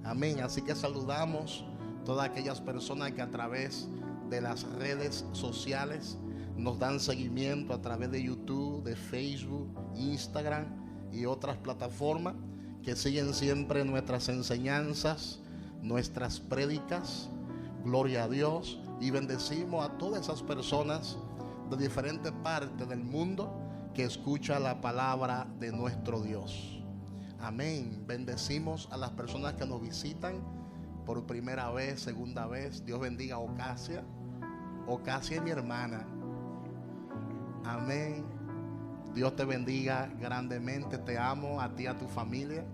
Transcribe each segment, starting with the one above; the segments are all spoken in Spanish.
Amén. Así que saludamos todas aquellas personas que a través de las redes sociales nos dan seguimiento, a través de YouTube, de Facebook, Instagram y otras plataformas, que siguen siempre nuestras enseñanzas, nuestras prédicas. Gloria a Dios. Y bendecimos a todas esas personas de diferentes partes del mundo que escuchan la palabra de nuestro Dios. Amén. Bendecimos a las personas que nos visitan por primera vez, segunda vez. Dios bendiga a Ocasia. Ocasia es mi hermana. Amén. Dios te bendiga grandemente. Te amo a ti y a tu familia.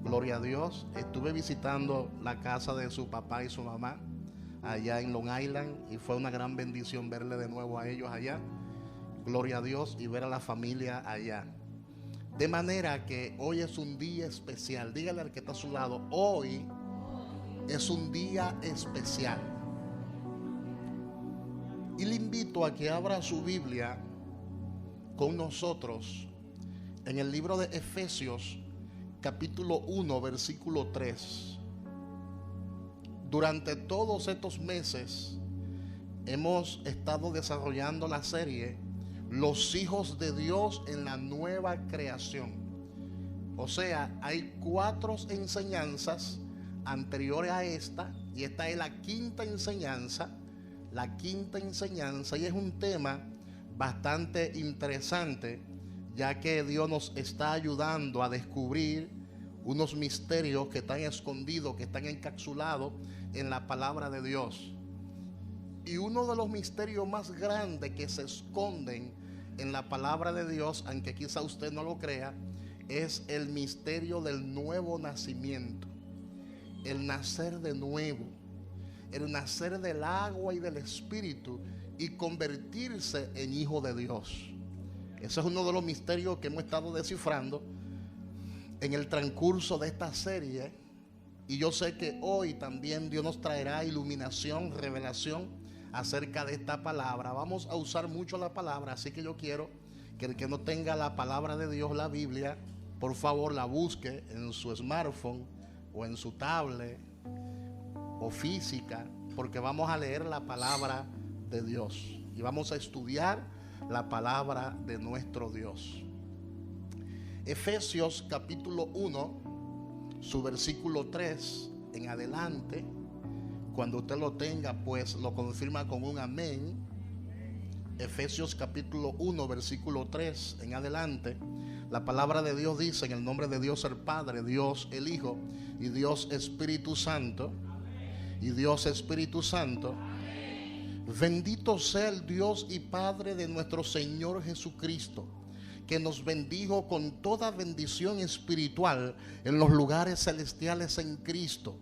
Gloria a Dios. Estuve visitando la casa de su papá y su mamá allá en Long Island y fue una gran bendición verle de nuevo a ellos allá. Gloria a Dios, y ver a la familia allá. De manera que hoy es un día especial. Dígale al que está a su lado: hoy es un día especial. Y le invito a que abra su Biblia con nosotros en el libro de Efesios, capítulo 1, versículo 3. Durante todos estos meses hemos estado desarrollando la serie Los hijos de Dios en la nueva creación. O sea, hay 4 enseñanzas anteriores a esta, y esta es la quinta enseñanza. Y es un tema bastante interesante, ya que Dios nos está ayudando a descubrir unos misterios que están escondidos, que están encapsulados en la palabra de Dios. Y uno de los misterios más grandes que se esconden en la palabra de Dios, aunque quizá usted no lo crea, es el misterio del nuevo nacimiento. El nacer de nuevo, el nacer del agua y del espíritu y convertirse en hijo de Dios. Ese es uno de los misterios que hemos estado descifrando en el transcurso de esta serie. Y yo sé que hoy también Dios nos traerá iluminación, revelación acerca de esta palabra. Vamos a usar mucho la palabra, así que yo quiero que el que no tenga la palabra de Dios, la Biblia, por favor la busque en su smartphone o en su tablet o física, porque vamos a leer la palabra de Dios y vamos a estudiar la palabra de nuestro Dios. Efesios capítulo 1, su versículo 3 en adelante. Cuando usted lo tenga, pues lo confirma con un amén. Efesios capítulo 1, versículo 3 en adelante. La palabra de Dios dice: en el nombre de Dios el Padre, Dios el Hijo y Dios Espíritu Santo. Y Dios Espíritu Santo. Bendito sea el Dios y Padre de nuestro Señor Jesucristo, que nos bendijo con toda bendición espiritual en los lugares celestiales en Cristo,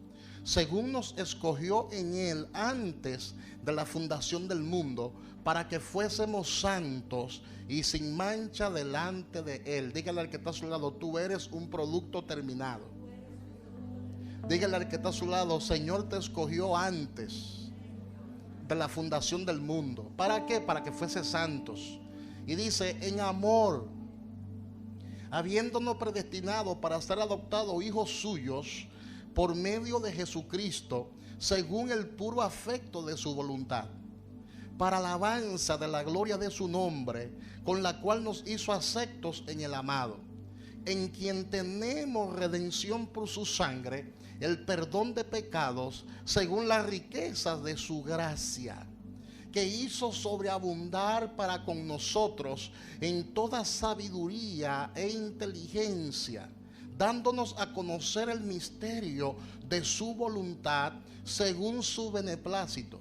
según nos escogió en Él antes de la fundación del mundo, para que fuésemos santos y sin mancha delante de Él. Dígale al que está a su lado: tú eres un producto terminado. Dígale al que está a su lado: Señor te escogió antes de la fundación del mundo. ¿Para qué? Para que fuese santos. Y dice: en amor, habiéndonos predestinado para ser adoptados hijos suyos por medio de Jesucristo, según el puro afecto de su voluntad, para alabanza de la gloria de su nombre, con la cual nos hizo aceptos en el amado, en quien tenemos redención por su sangre, el perdón de pecados, según las riquezas de su gracia, que hizo sobreabundar para con nosotros en toda sabiduría e inteligencia, dándonos a conocer el misterio de su voluntad según su beneplácito,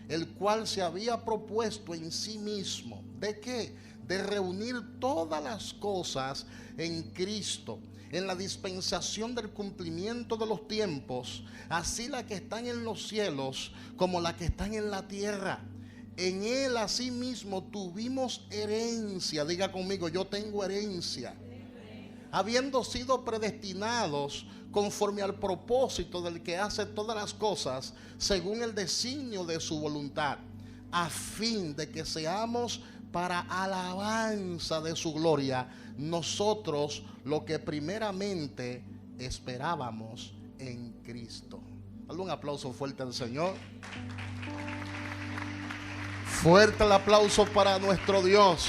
el cual se había propuesto en sí mismo. ¿De qué? De reunir todas las cosas en Cristo, en la dispensación del cumplimiento de los tiempos, así las que están en los cielos como las que están en la tierra. En Él asimismo tuvimos herencia. Diga conmigo: yo tengo herencia. habiendo sido predestinados conforme al propósito del que hace todas las cosas según el designio de su voluntad, a fin de que seamos para alabanza de su gloria, nosotros lo que primeramente esperábamos en Cristo. Dale un aplauso fuerte al Señor. Fuerte el aplauso para nuestro Dios.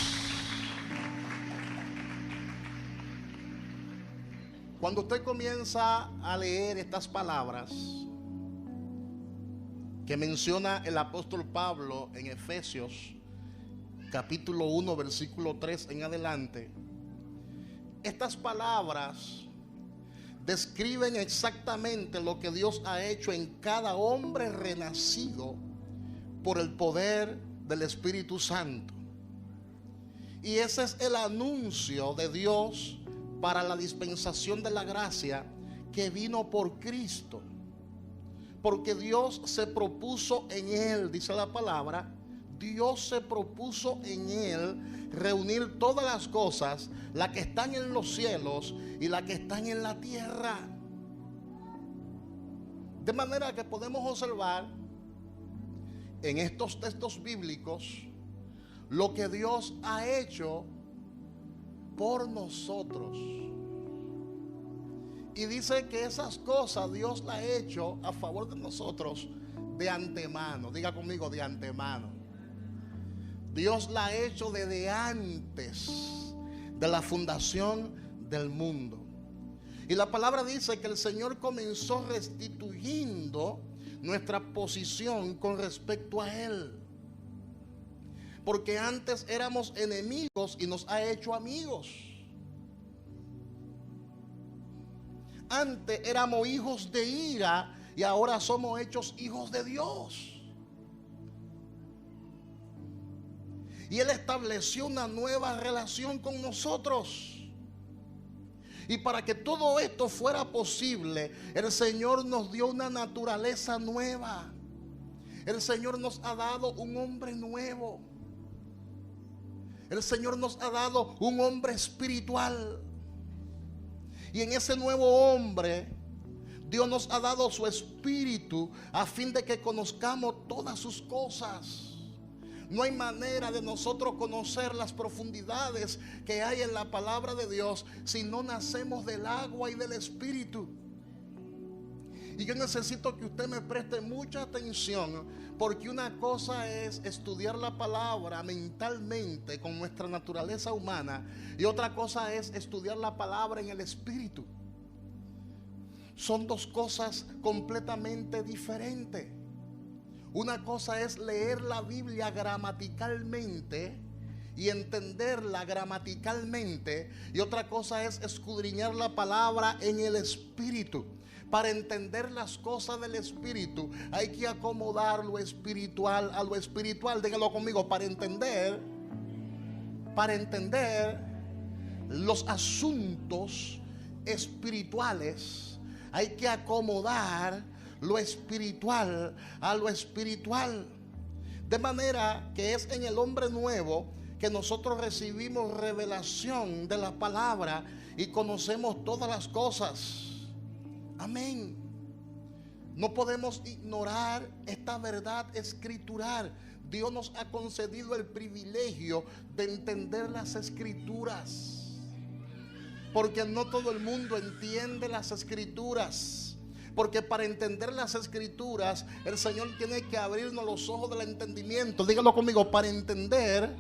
Cuando usted comienza a leer estas palabras que menciona el apóstol Pablo en Efesios capítulo 1 versículo 3 en adelante, estas palabras describen exactamente lo que Dios ha hecho en cada hombre renacido por el poder del Espíritu Santo. Y ese es el anuncio de Dios para la dispensación de la gracia que vino por Cristo. Porque Dios se propuso en Él, dice la palabra, Dios se propuso en Él reunir todas las cosas, las que están en los cielos y las que están en la tierra. De manera que podemos observar en estos textos bíblicos lo que Dios ha hecho por nosotros. Y dice que esas cosas Dios las ha hecho a favor de nosotros de antemano. Diga conmigo, de antemano. Dios la ha hecho desde antes de la fundación del mundo. Y la palabra dice que el Señor comenzó restituyendo nuestra posición con respecto a Él. Porque antes éramos enemigos y nos ha hecho amigos. Antes éramos hijos de ira y ahora somos hechos hijos de Dios. Y Él estableció una nueva relación con nosotros. Y para que todo esto fuera posible, el Señor nos dio una naturaleza nueva. El Señor nos ha dado un hombre nuevo. El Señor nos ha dado un hombre espiritual. Y en ese nuevo hombre, Dios nos ha dado su espíritu a fin de que conozcamos todas sus cosas. No hay manera de nosotros conocer las profundidades que hay en la palabra de Dios si no nacemos del agua y del espíritu. Y yo necesito que usted me preste mucha atención, porque una cosa es estudiar la palabra mentalmente con nuestra naturaleza humana y otra cosa es estudiar la palabra en el espíritu. Son dos cosas completamente diferentes. Una cosa es leer la Biblia gramaticalmente y entenderla gramaticalmente, y otra cosa es escudriñar la palabra en el espíritu. Para entender las cosas del espíritu hay que acomodar lo espiritual a lo espiritual. Dígalo conmigo, para entender los asuntos espirituales hay que acomodar lo espiritual a lo espiritual. De manera que es en el hombre nuevo que nosotros recibimos revelación de la palabra y conocemos todas las cosas. Amén. No podemos ignorar esta verdad escritural. Dios nos ha concedido el privilegio de entender las escrituras, porque no todo el mundo entiende las escrituras. Porque para entender las escrituras, el Señor tiene que abrirnos los ojos del entendimiento. Dígalo conmigo, para entender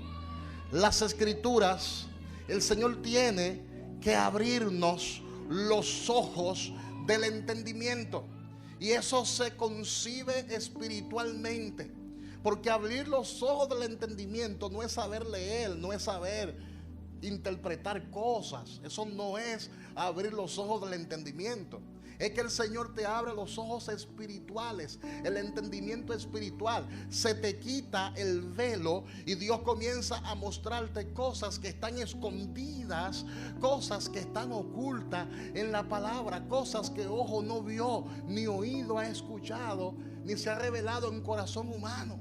las escrituras, el Señor tiene que abrirnos los ojos del entendimiento. Y eso se concibe espiritualmente. Porque abrir los ojos del entendimiento no es saber leer, no es saber interpretar cosas. Eso no es abrir los ojos del entendimiento. Es que el Señor te abre los ojos espirituales, el entendimiento espiritual. Se te quita el velo y Dios comienza a mostrarte cosas que están escondidas, cosas que están ocultas en la palabra, cosas que ojo no vio, ni oído ha escuchado, ni se ha revelado en corazón humano.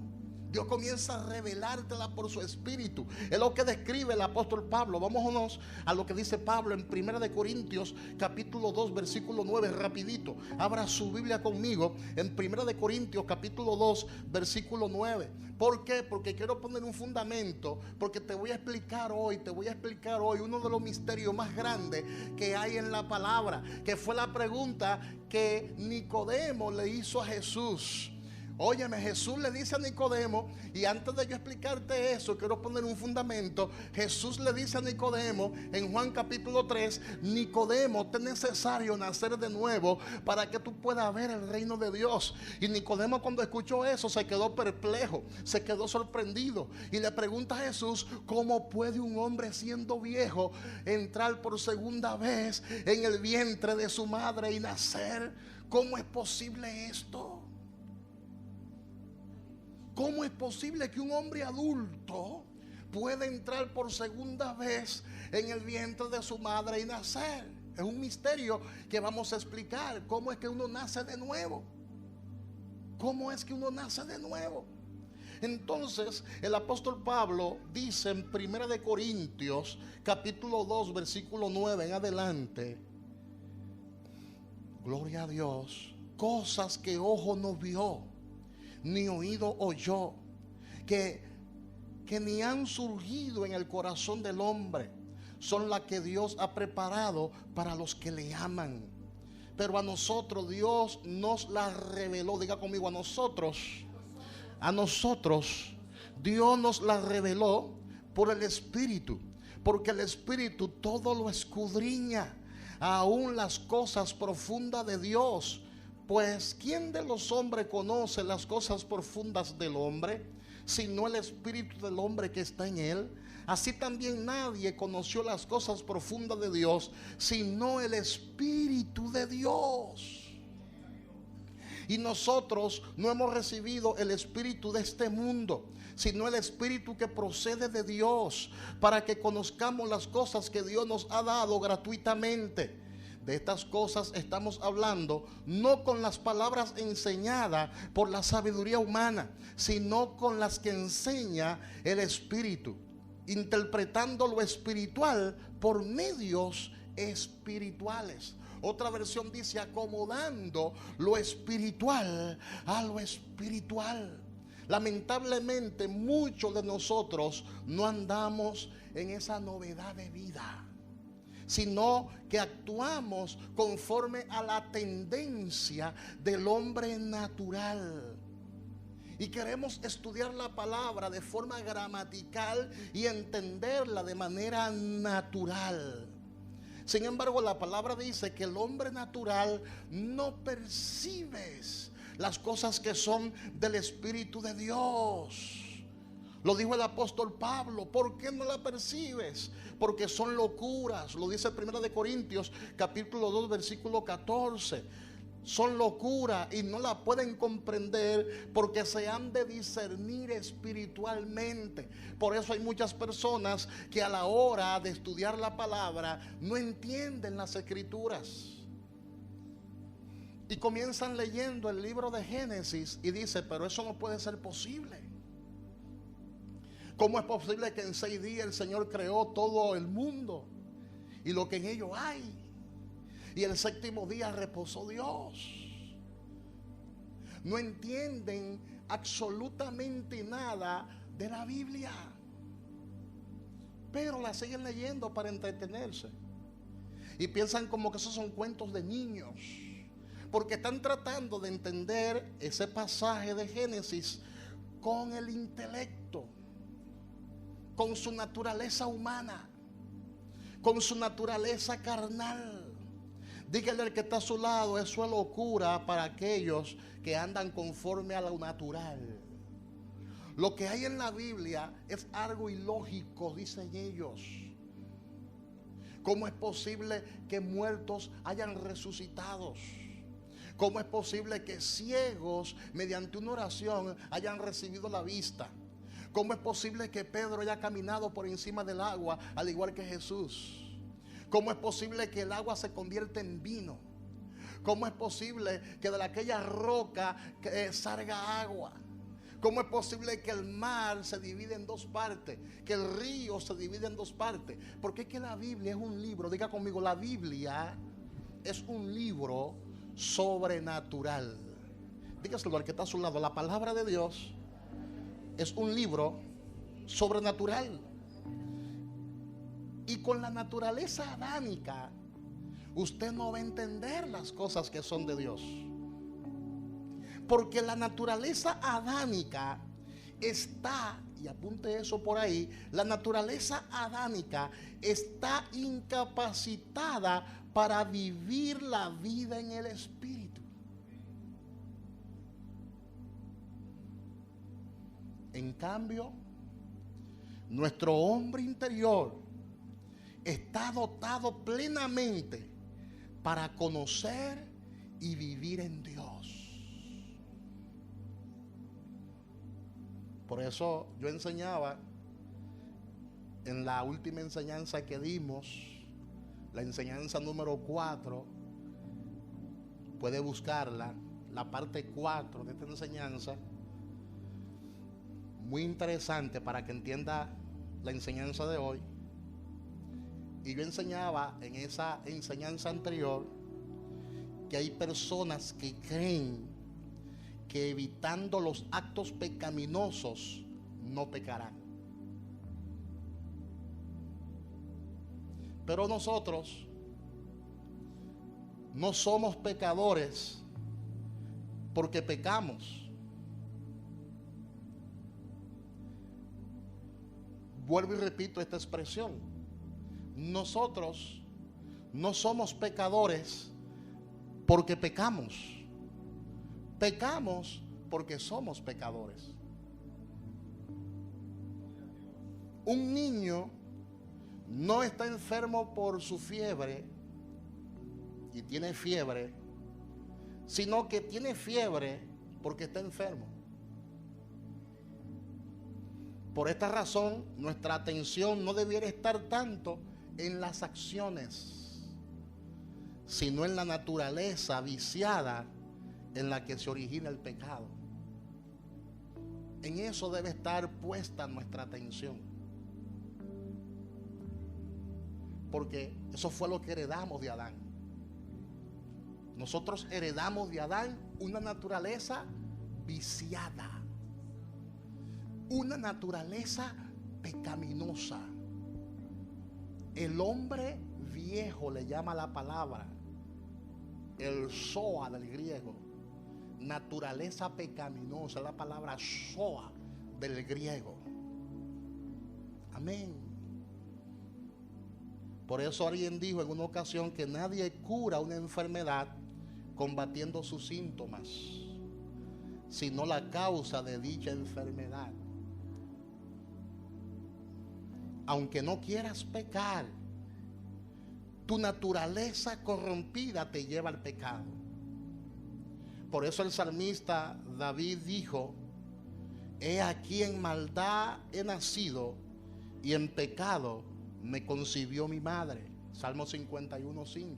Dios comienza a revelártela por su espíritu. Es lo que describe el apóstol Pablo. Vámonos a lo que dice Pablo en 1 Corintios capítulo 2 versículo 9, rapidito. Abra su Biblia conmigo en 1 Corintios capítulo 2 versículo 9. ¿Por qué? Porque quiero poner un fundamento, porque te voy a explicar hoy uno de los misterios más grandes que hay en la palabra, que fue la pregunta que Nicodemo le hizo a Jesús. Óyeme, Jesús le dice a Nicodemo, y antes de yo explicarte eso, quiero poner un fundamento. Jesús le dice a Nicodemo en Juan capítulo 3, Nicodemo, te es necesario nacer de nuevo para que tú puedas ver el reino de Dios. Y Nicodemo, cuando escuchó eso, se quedó perplejo, se quedó sorprendido, y le pregunta a Jesús, ¿cómo puede un hombre siendo viejo entrar por segunda vez en el vientre de su madre y nacer? ¿Cómo es posible esto? ¿Cómo es posible que un hombre adulto pueda entrar por segunda vez en el vientre de su madre y nacer? Es un misterio que vamos a explicar. ¿Cómo es que uno nace de nuevo? ¿Cómo es que uno nace de nuevo? Entonces el apóstol Pablo dice en 1 Corintios capítulo 2 versículo 9 en adelante, gloria a Dios, cosas que ojo no vio ni oído oyó, que ni han surgido en el corazón del hombre, son las que Dios ha preparado para los que le aman. Pero a nosotros Dios nos las reveló. Diga conmigo, a nosotros Dios nos las reveló por el Espíritu, porque el Espíritu todo lo escudriña, aún las cosas profundas de Dios. Pues ¿quién de los hombres conoce las cosas profundas del hombre, sino el espíritu del hombre que está en él? Así también nadie conoció las cosas profundas de Dios, sino el Espíritu de Dios. Y nosotros no hemos recibido el espíritu de este mundo, sino el espíritu que procede de Dios, para que conozcamos las cosas que Dios nos ha dado gratuitamente. De estas cosas estamos hablando, no con las palabras enseñadas por la sabiduría humana, sino con las que enseña el Espíritu, interpretando lo espiritual por medios espirituales. Otra versión dice, acomodando lo espiritual a lo espiritual. Lamentablemente muchos de nosotros no andamos en esa novedad de vida, sino que actuamos conforme a la tendencia del hombre natural. Y queremos estudiar la palabra de forma gramatical y entenderla de manera natural. Sin embargo, la palabra dice que el hombre natural no percibe las cosas que son del Espíritu de Dios. Lo dijo el apóstol Pablo. ¿Por qué no la percibes? Porque son locuras. Lo dice 1 Corintios capítulo 2 versículo 14. Son locuras y no la pueden comprender porque se han de discernir espiritualmente. Por eso hay muchas personas que a la hora de estudiar la palabra no entienden las escrituras. Y comienzan leyendo el libro de Génesis y dice, pero eso no puede ser posible. ¿Cómo es posible que en 6 días el Señor creó todo el mundo y lo que en ello hay? Y el 7º día reposó Dios. No entienden absolutamente nada de la Biblia, pero la siguen leyendo para entretenerse. Y piensan como que esos son cuentos de niños, porque están tratando de entender ese pasaje de Génesis con el intelecto, con su naturaleza humana, con su naturaleza carnal. Dígale al que está a su lado, eso es locura para aquellos que andan conforme a lo natural. Lo que hay en la Biblia es algo ilógico, dicen ellos. ¿Cómo es posible que muertos hayan resucitado? ¿Cómo es posible que ciegos mediante una oración hayan recibido la vista? ¿Cómo es posible que Pedro haya caminado por encima del agua al igual que Jesús? ¿Cómo es posible que el agua se convierta en vino? ¿Cómo es posible que de aquella roca salga agua? ¿Cómo es posible que el mar se divide en dos partes? Que el río se divide en dos partes. Porque es que la Biblia es un libro, diga conmigo, la Biblia es un libro sobrenatural. Dígaselo al que está a su lado, la palabra de Dios es un libro sobrenatural. Y con la naturaleza adánica, usted no va a entender las cosas que son de Dios. Porque la naturaleza adánica está, y apunte eso por ahí, la naturaleza adánica está incapacitada para vivir la vida en el Espíritu. En cambio, nuestro hombre interior está dotado plenamente para conocer y vivir en Dios. Por eso yo enseñaba en la última enseñanza que dimos, la enseñanza número 4, puede buscarla, la parte 4 de esta enseñanza, muy interesante para que entienda la enseñanza de hoy. Y yo enseñaba en esa enseñanza anterior que hay personas que creen que evitando los actos pecaminosos no pecarán. Pero nosotros no somos pecadores porque pecamos. Vuelvo y repito esta expresión. Nosotros no somos pecadores porque pecamos. Pecamos porque somos pecadores. Un niño no está enfermo por su fiebre y tiene fiebre, sino que tiene fiebre porque está enfermo. Por esta razón, nuestra atención no debiera estar tanto en las acciones, sino en la naturaleza viciada en la que se origina el pecado. En eso debe estar puesta nuestra atención, porque eso fue lo que heredamos de Adán. Nosotros heredamos de Adán una naturaleza viciada, una naturaleza pecaminosa. El hombre viejo le llama la palabra, el zoa del griego, naturaleza pecaminosa, la palabra zoa del griego. Amén. Por eso alguien dijo en una ocasión que nadie cura una enfermedad combatiendo sus síntomas, sino la causa de dicha enfermedad. Aunque no quieras pecar, tu naturaleza corrompida te lleva al pecado. Por eso el salmista David dijo: he aquí en maldad he nacido y en pecado me concibió mi madre. Salmo 51:5.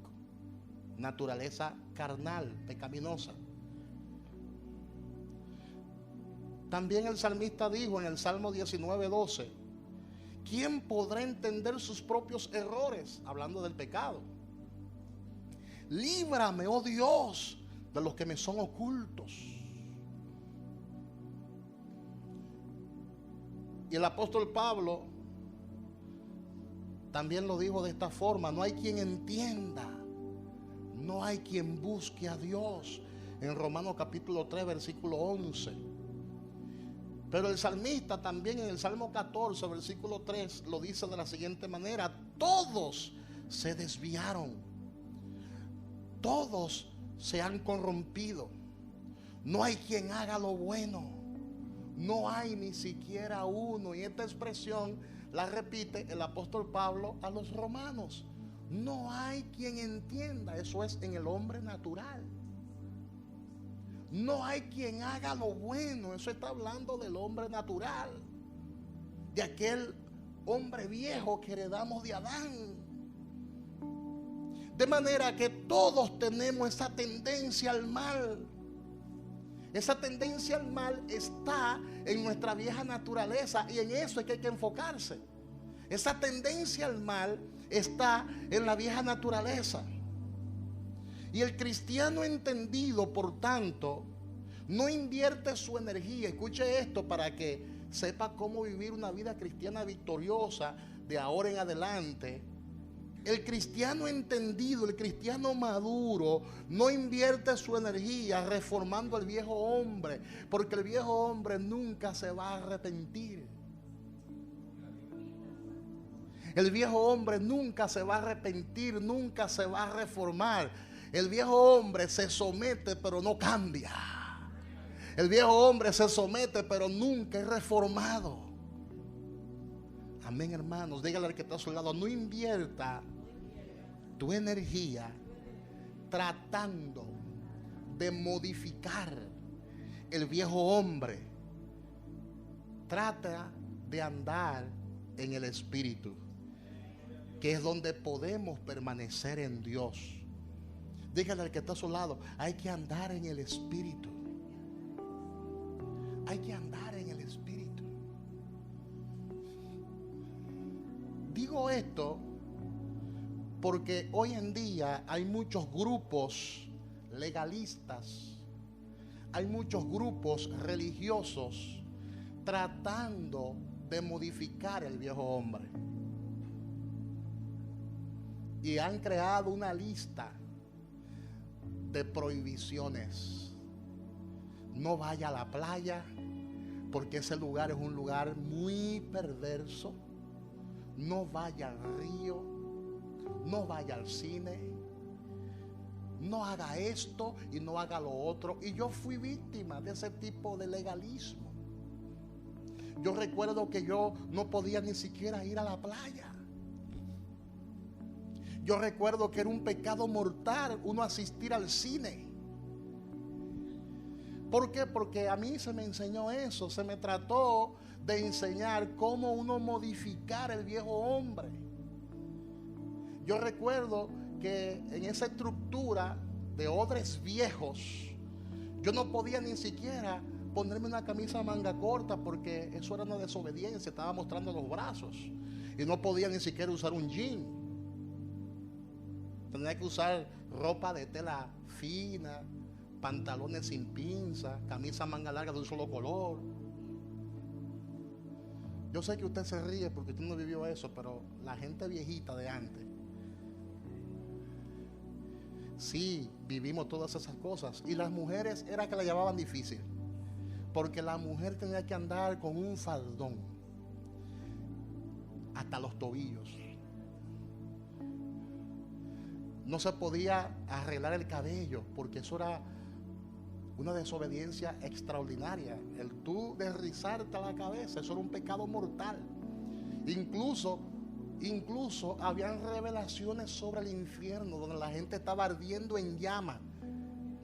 Naturaleza carnal, pecaminosa. También el salmista dijo en el Salmo 19:12: ¿quién podrá entender sus propios errores? Hablando del pecado. Líbrame, oh Dios, de los que me son ocultos. Y el apóstol Pablo también lo dijo de esta forma: no hay quien entienda, no hay quien busque a Dios. En Romanos capítulo 3, versículo 11. Pero el salmista también en el Salmo 14, versículo 3, lo dice de la siguiente manera: todos se desviaron, todos se han corrompido, no hay quien haga lo bueno, no hay ni siquiera uno. Y esta expresión la repite el apóstol Pablo a los romanos: no hay quien entienda. Eso es en el hombre natural. No hay quien haga lo bueno. Eso está hablando del hombre natural, de aquel hombre viejo que heredamos de Adán. De manera que todos tenemos esa tendencia al mal. Esa tendencia al mal está en nuestra vieja naturaleza y en eso es que hay que enfocarse. Esa tendencia al mal está en la vieja naturaleza. Y el cristiano entendido, por tanto, no invierte su energía. Escuche esto para que sepa cómo vivir una vida cristiana victoriosa de ahora en adelante. El cristiano entendido, el cristiano maduro, no invierte su energía reformando al viejo hombre, porque el viejo hombre nunca se va a arrepentir. El viejo hombre nunca se va a arrepentir, nunca se va a reformar. El viejo hombre se somete pero no cambia. El viejo hombre se somete pero nunca es reformado. Amén, hermanos. Dígale al que está a su lado, no invierta tu energía tratando de modificar el viejo hombre. Trata de andar en el Espíritu, que es donde podemos permanecer en Dios. Dígale al que está a su lado, hay que andar en el Espíritu. Hay que andar en el Espíritu. Digo esto porque hoy en día hay muchos grupos legalistas, hay muchos grupos religiosos tratando de modificar el viejo hombre. Y han creado una lista de prohibiciones. No vaya a la playa porque ese lugar es un lugar muy perverso. No vaya al río. No vaya al cine. No haga esto y no haga lo otro. Y yo fui víctima de ese tipo de legalismo. Yo recuerdo que yo no podía ni siquiera ir a la playa. Yo recuerdo que era un pecado mortal uno asistir al cine. ¿Por qué? Porque a mí se me enseñó eso. Se me trató de enseñar cómo uno modificar el viejo hombre. Yo recuerdo que en esa estructura de odres viejos, yo no podía ni siquiera ponerme una camisa manga corta porque eso era una desobediencia. Estaba mostrando los brazos. Y no podía ni siquiera usar un jean. Tenía que usar ropa de tela fina, pantalones sin pinza, camisa manga larga de un solo color. Yo sé que usted se ríe porque usted no vivió eso, pero la gente viejita de antes, sí, vivimos todas esas cosas. Y las mujeres era que la llevaban difícil, porque la mujer tenía que andar con un faldón hasta los tobillos. No se podía arreglar el cabello porque eso era una desobediencia extraordinaria. El tú desrizarte la cabeza, eso era un pecado mortal. Incluso habían revelaciones sobre el infierno, donde la gente estaba ardiendo en llama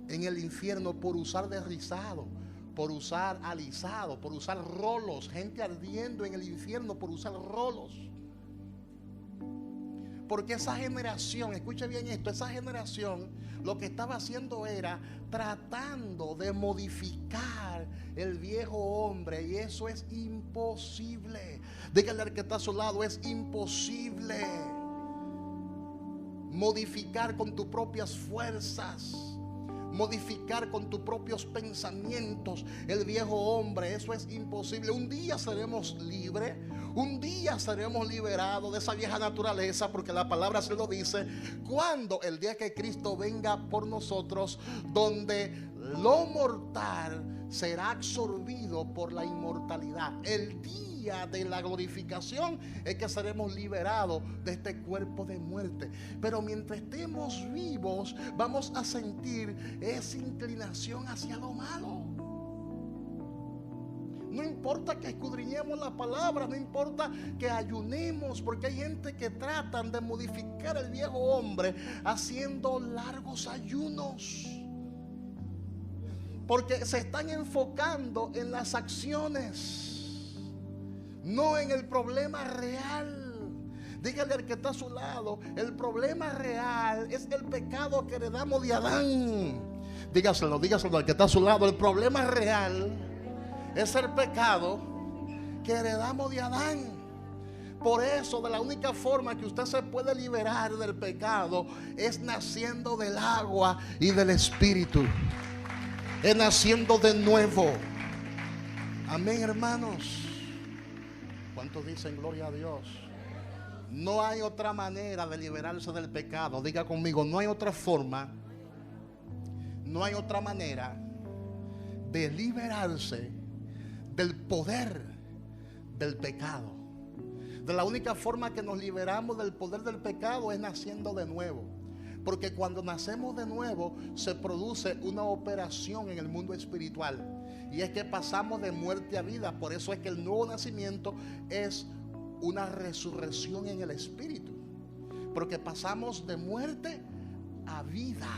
en el infierno por usar desrizado, por usar alisado, por usar rolos. Gente ardiendo en el infierno por usar rolos. Porque esa generación, escuche bien esto, esa generación lo que estaba haciendo era tratando de modificar el viejo hombre, y eso es imposible. Dígale al que está a su lado, es imposible modificar con tus propias fuerzas, modificar con tus propios pensamientos el viejo hombre. Eso es imposible. Un día seremos libres. Un día seremos liberados de esa vieja naturaleza, porque la palabra se lo dice, cuando el día que Cristo venga por nosotros, donde lo mortal será absorbido por la inmortalidad. El día de la glorificación es que seremos liberados de este cuerpo de muerte. Pero mientras estemos vivos, vamos a sentir esa inclinación hacia lo malo. No importa que escudriñemos la palabra, no importa que ayunemos, porque hay gente que tratan de modificar el viejo hombre haciendo largos ayunos, porque se están enfocando en las acciones, no en el problema real. Dígale al que está a su lado, el problema real es el pecado que heredamos de Adán. dígaselo al que está a su lado. El problema real es el pecado que heredamos de Adán. Por eso, de la única forma que usted se puede liberar del pecado es naciendo del agua y del Espíritu. Es naciendo de nuevo. Amén, hermanos. ¿Cuántos dicen gloria a Dios? No hay otra manera de liberarse del pecado. Diga conmigo, no hay otra forma, no hay otra manera de liberarse del poder del pecado. De la única forma que nos liberamos del poder del pecado es naciendo de nuevo. Porque cuando nacemos de nuevo se produce una operación en el mundo espiritual. Y es que pasamos de muerte a vida. Por eso es que el nuevo nacimiento es una resurrección en el espíritu. Porque pasamos de muerte a vida.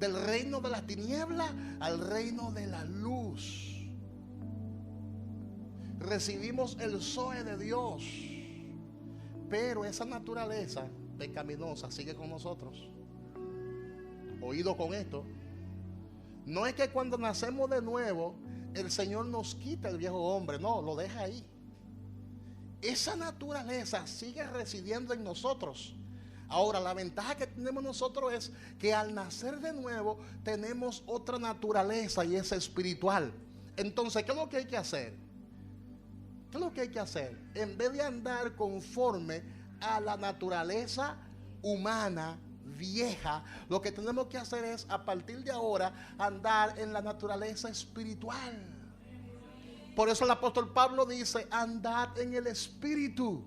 Del reino de la tiniebla al reino de la luz. Recibimos el Zoe de Dios. Pero esa naturaleza pecaminosa sigue con nosotros. Oído con esto. No es que cuando nacemos de nuevo el Señor nos quita el viejo hombre. No, lo deja ahí. Esa naturaleza sigue residiendo en nosotros. Ahora, la ventaja que tenemos nosotros es que al nacer de nuevo tenemos otra naturaleza y es espiritual. Entonces, ¿qué es lo que hay que hacer? ¿Qué es lo que hay que hacer? En vez de andar conforme a la naturaleza humana vieja, lo que tenemos que hacer es, a partir de ahora, andar en la naturaleza espiritual. Por eso el apóstol Pablo dice: andad en el espíritu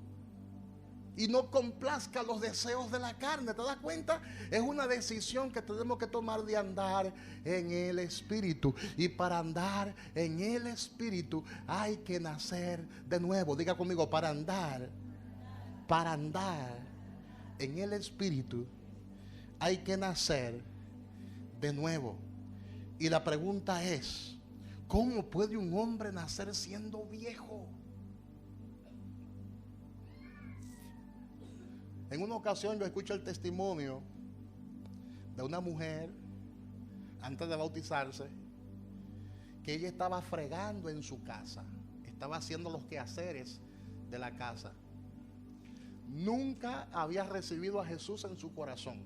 y no complazca los deseos de la carne. ¿Te das cuenta? Es una decisión que tenemos que tomar de andar en el espíritu. Y para andar en el espíritu hay que nacer de nuevo. Diga conmigo, para andar en el espíritu hay que nacer de nuevo. Y la pregunta es: ¿cómo puede un hombre nacer siendo viejo? En una ocasión yo escucho el testimonio de una mujer antes de bautizarse, que ella estaba fregando en su casa, estaba haciendo los quehaceres de la casa. Nunca había recibido a Jesús en su corazón.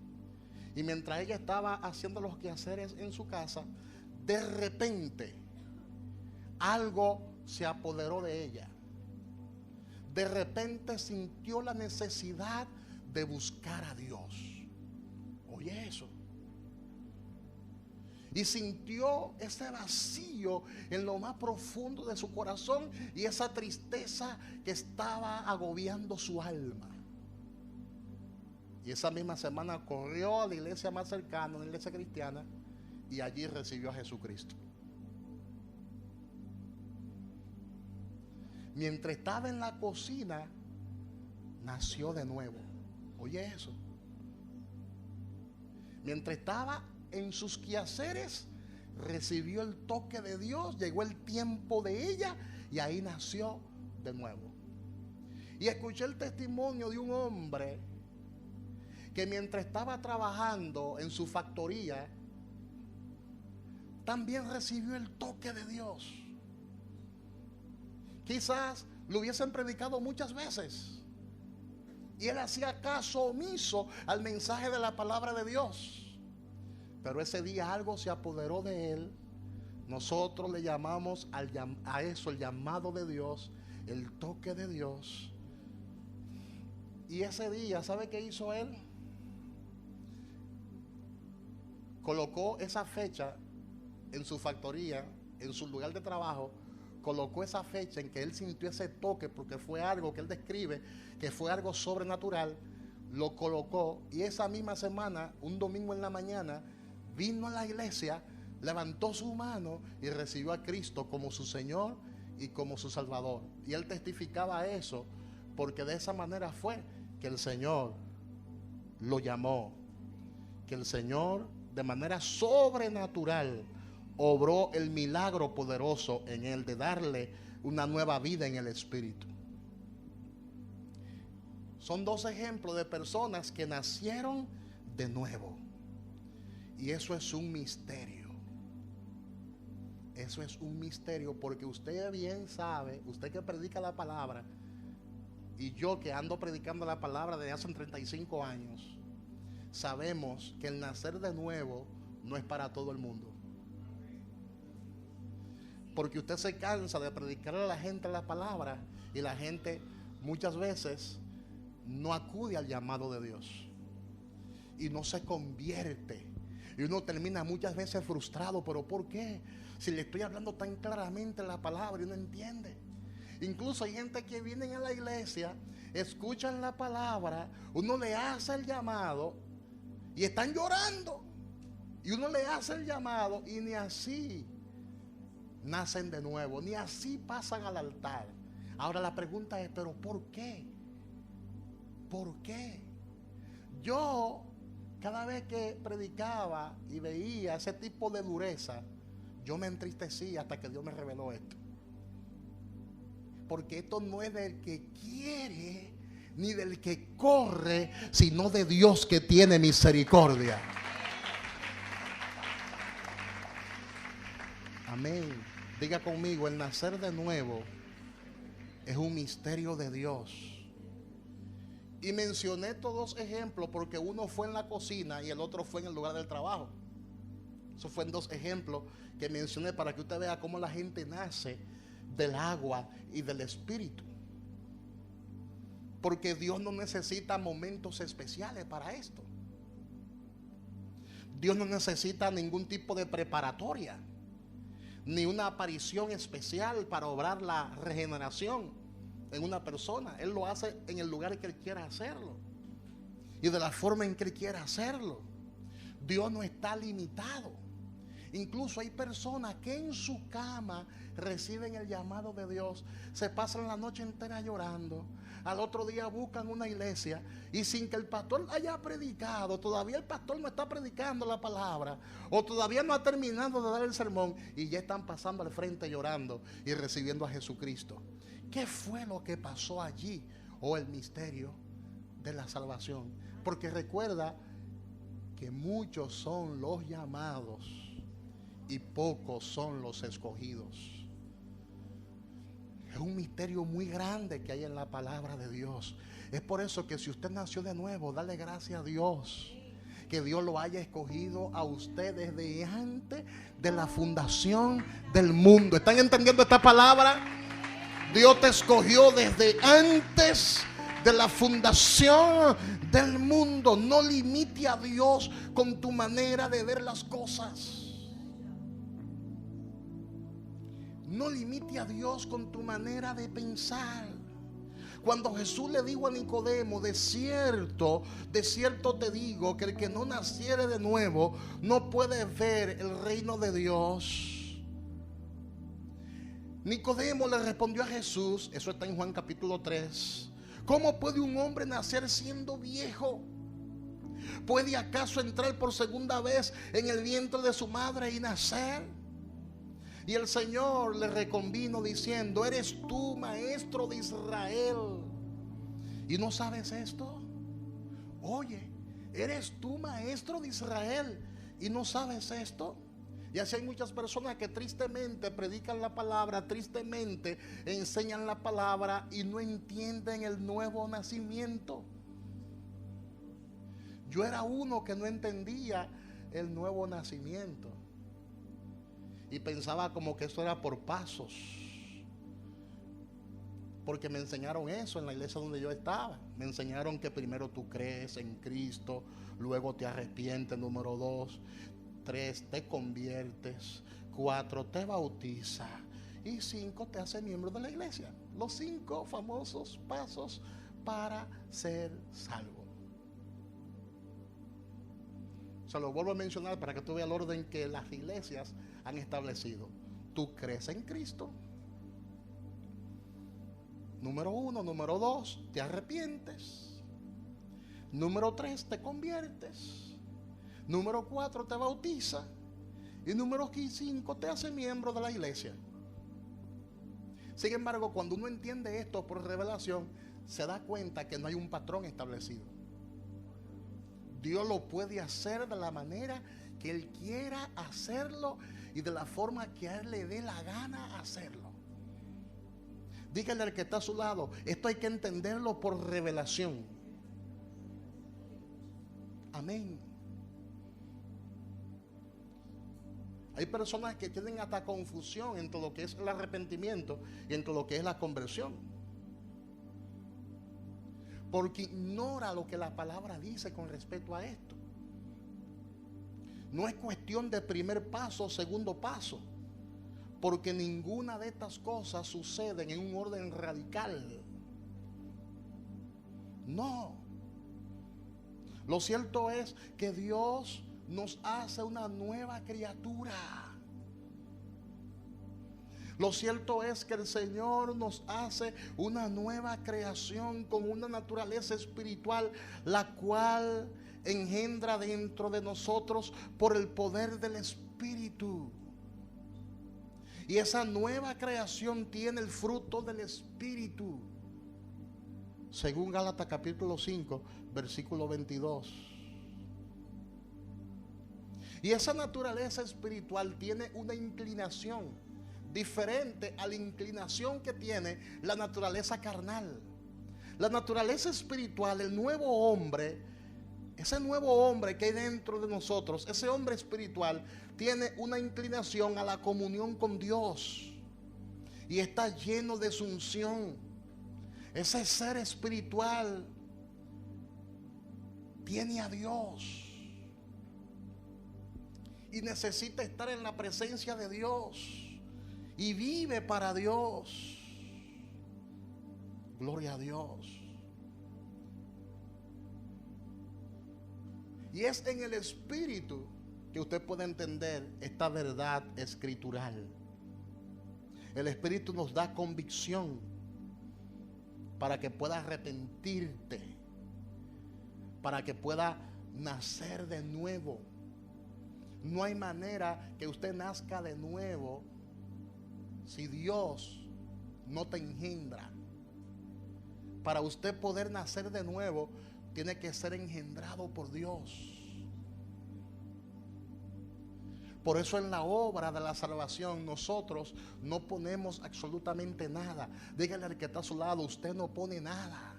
Y mientras ella estaba haciendo los quehaceres en su casa, de repente algo se apoderó de ella. De repente sintió la necesidad de buscar a Dios. Oye eso. Y sintió ese vacío en lo más profundo de su corazón y esa tristeza que estaba agobiando su alma. Y esa misma semana corrió a la iglesia más cercana, una iglesia cristiana, y allí recibió a Jesucristo. Mientras estaba en la cocina, nació de nuevo. Oye eso. Mientras estaba en sus quehaceres, recibió el toque de Dios, llegó el tiempo de ella y ahí nació de nuevo. Y escuché el testimonio de un hombre que mientras estaba trabajando en su factoría, también recibió el toque de Dios. Quizás lo hubiesen predicado muchas veces y él hacía caso omiso al mensaje de la palabra de Dios. Pero ese día algo se apoderó de él. Nosotros le llamamos a eso el llamado de Dios, el toque de Dios. Y ese día, ¿sabe qué hizo él? Colocó esa fecha en su factoría, en su lugar de trabajo. Colocó esa fecha en que él sintió ese toque, porque fue algo que él describe, que fue algo sobrenatural. Lo colocó y esa misma semana, un domingo en la mañana, vino a la iglesia, levantó su mano y recibió a Cristo como su Señor y como su Salvador. Y él testificaba eso, porque de esa manera fue que el Señor lo llamó, que el Señor de manera sobrenatural obró el milagro poderoso en él de darle una nueva vida en el Espíritu. Son dos ejemplos de personas que nacieron de nuevo. Y eso es un misterio. Eso es un misterio, porque usted bien sabe, usted que predica la palabra, y yo que ando predicando la palabra desde hace 35 años, sabemos que el nacer de nuevo no es para todo el mundo. Porque usted se cansa de predicarle a la gente la palabra y la gente muchas veces no acude al llamado de Dios y no se convierte. Y uno termina muchas veces frustrado. ¿Pero por qué? Si le estoy hablando tan claramente la palabra y no entiende. Incluso hay gente que viene a la iglesia, escuchan la palabra, uno le hace el llamado y están llorando. Y uno le hace el llamado y ni así nacen de nuevo, ni así pasan al altar. Ahora la pregunta es, ¿pero por qué? ¿Por qué? Yo, cada vez que predicaba y veía ese tipo de dureza, yo me entristecí hasta que Dios me reveló esto. Porque esto no es del que quiere ni del que corre, sino de Dios que tiene misericordia. Amén. Diga conmigo, el nacer de nuevo es un misterio de Dios. Y mencioné estos dos ejemplos porque uno fue en la cocina y el otro fue en el lugar del trabajo. Esos fueron dos ejemplos que mencioné para que usted vea cómo la gente nace del agua y del espíritu. Porque Dios no necesita momentos especiales para esto. Dios no necesita ningún tipo de preparatoria, ni una aparición especial para obrar la regeneración en una persona. Él lo hace en el lugar que Él quiera hacerlo y de la forma en que Él quiera hacerlo. Dios no está limitado. Incluso hay personas que en su cama reciben el llamado de Dios, se pasan la noche entera llorando, al otro día buscan una iglesia y sin que el pastor haya predicado, todavía el pastor no está predicando la palabra o todavía no ha terminado de dar el sermón y ya están pasando al frente llorando y recibiendo a Jesucristo. ¿Qué fue lo que pasó allí? El misterio de la salvación. Porque recuerda que muchos son los llamados y pocos son los escogidos. Es un misterio muy grande que hay en la palabra de Dios. Es por eso que si usted nació de nuevo, dale gracias a Dios que Dios lo haya escogido a usted desde antes de la fundación del mundo. ¿Están entendiendo esta palabra? Dios te escogió desde antes de la fundación del mundo. No limite a Dios con tu manera de ver las cosas. No limite a Dios con tu manera de pensar. Cuando Jesús le dijo a Nicodemo, de cierto te digo que el que no naciere de nuevo no puede ver el reino de Dios. Nicodemo le respondió a Jesús, eso está en Juan capítulo 3. ¿Cómo puede un hombre nacer siendo viejo? ¿Puede acaso entrar por segunda vez en el vientre de su madre y nacer? Y el Señor le reconvino diciendo, ¿eres tú maestro de Israel y no sabes esto? Oye, ¿eres tú maestro de Israel y no sabes esto? Y así hay muchas personas que tristemente predican la palabra, tristemente enseñan la palabra y no entienden el nuevo nacimiento. Yo era uno que no entendía el nuevo nacimiento y pensaba como que esto era por pasos, porque me enseñaron eso en la iglesia donde yo estaba. Me enseñaron que primero tú crees en Cristo, luego te arrepientes, número 2, 3 te conviertes, 4 te bautiza y 5 te hace miembro de la iglesia. Los 5 famosos pasos para ser salvo. Se lo vuelvo a mencionar para que tú veas el orden que las iglesias han establecido. Tú crees en Cristo, número 1. Número 2, te arrepientes. Número 3, te conviertes. Número 4, te bautiza. Y número 5, te hace miembro de la iglesia. Sin embargo, cuando uno entiende esto por revelación, se da cuenta que no hay un patrón establecido. Dios lo puede hacer de la manera que Él quiera hacerlo y de la forma que a Él le dé la gana hacerlo. Dígale al que está a su lado, esto hay que entenderlo por revelación. Amén. Hay personas que tienen hasta confusión entre lo que es el arrepentimiento y entre lo que es la conversión, porque ignora lo que la palabra dice con respecto a esto. No es cuestión de primer paso, segundo paso, porque ninguna de estas cosas suceden en un orden radical. No. Lo cierto es que Dios nos hace una nueva criatura. Lo cierto es que el Señor nos hace una nueva creación con una naturaleza espiritual, la cual engendra dentro de nosotros por el poder del Espíritu. Y esa nueva creación tiene el fruto del Espíritu, según Gálatas capítulo 5, versículo 22. Y esa naturaleza espiritual tiene una inclinación diferente a la inclinación que tiene la naturaleza carnal. La naturaleza espiritual, el nuevo hombre, ese nuevo hombre que hay dentro de nosotros, ese hombre espiritual tiene una inclinación a la comunión con Dios y está lleno de su unción. Ese ser espiritual tiene a Dios y necesita estar en la presencia de Dios y vive para Dios. Gloria a Dios. Y es en el Espíritu que usted puede entender esta verdad escritural. El Espíritu nos da convicción para que pueda arrepentirte, para que pueda nacer de nuevo. No hay manera que usted nazca de nuevo si Dios no te engendra. Para usted poder nacer de nuevo, tiene que ser engendrado por Dios. Por eso en la obra de la salvación nosotros no ponemos absolutamente nada. Dígale al que está a su lado, usted no pone nada.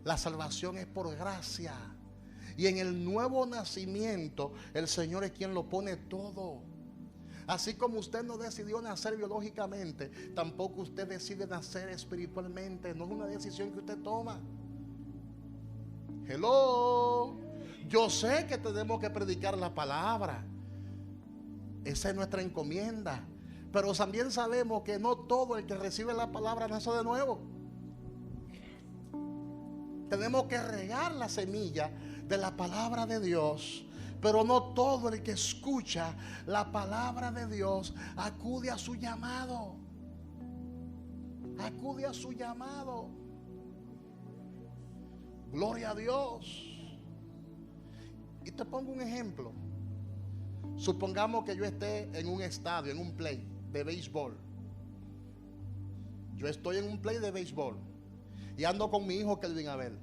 La salvación es por gracia. Y en el nuevo nacimiento, el Señor es quien lo pone todo. Así como usted no decidió nacer biológicamente, tampoco usted decide nacer espiritualmente. No es una decisión que usted toma. Hello. Yo sé que tenemos que predicar la palabra. Esa es nuestra encomienda. Pero también sabemos que no todo el que recibe la palabra nace de nuevo. Tenemos que regar la semilla de la palabra de Dios, pero no todo el que escucha la palabra de Dios acude a su llamado. Acude a su llamado. Gloria a Dios. Y te pongo un ejemplo. Supongamos que yo esté en un estadio, en un play de béisbol. Yo estoy en un play de béisbol y ando con mi hijo Kelvin Abel.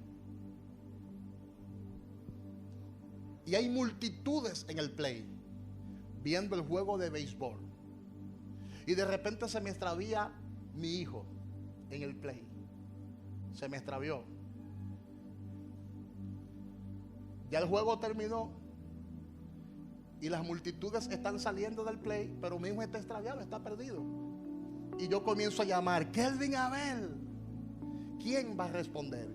Y hay multitudes en el play viendo el juego de béisbol. Y de repente se me extravía mi hijo en el play. Se me extravió. Ya el juego terminó y las multitudes están saliendo del play, pero mi hijo está extraviado, está perdido. Y yo comienzo a llamar, Kelvin Abel. ¿Quién va a responder?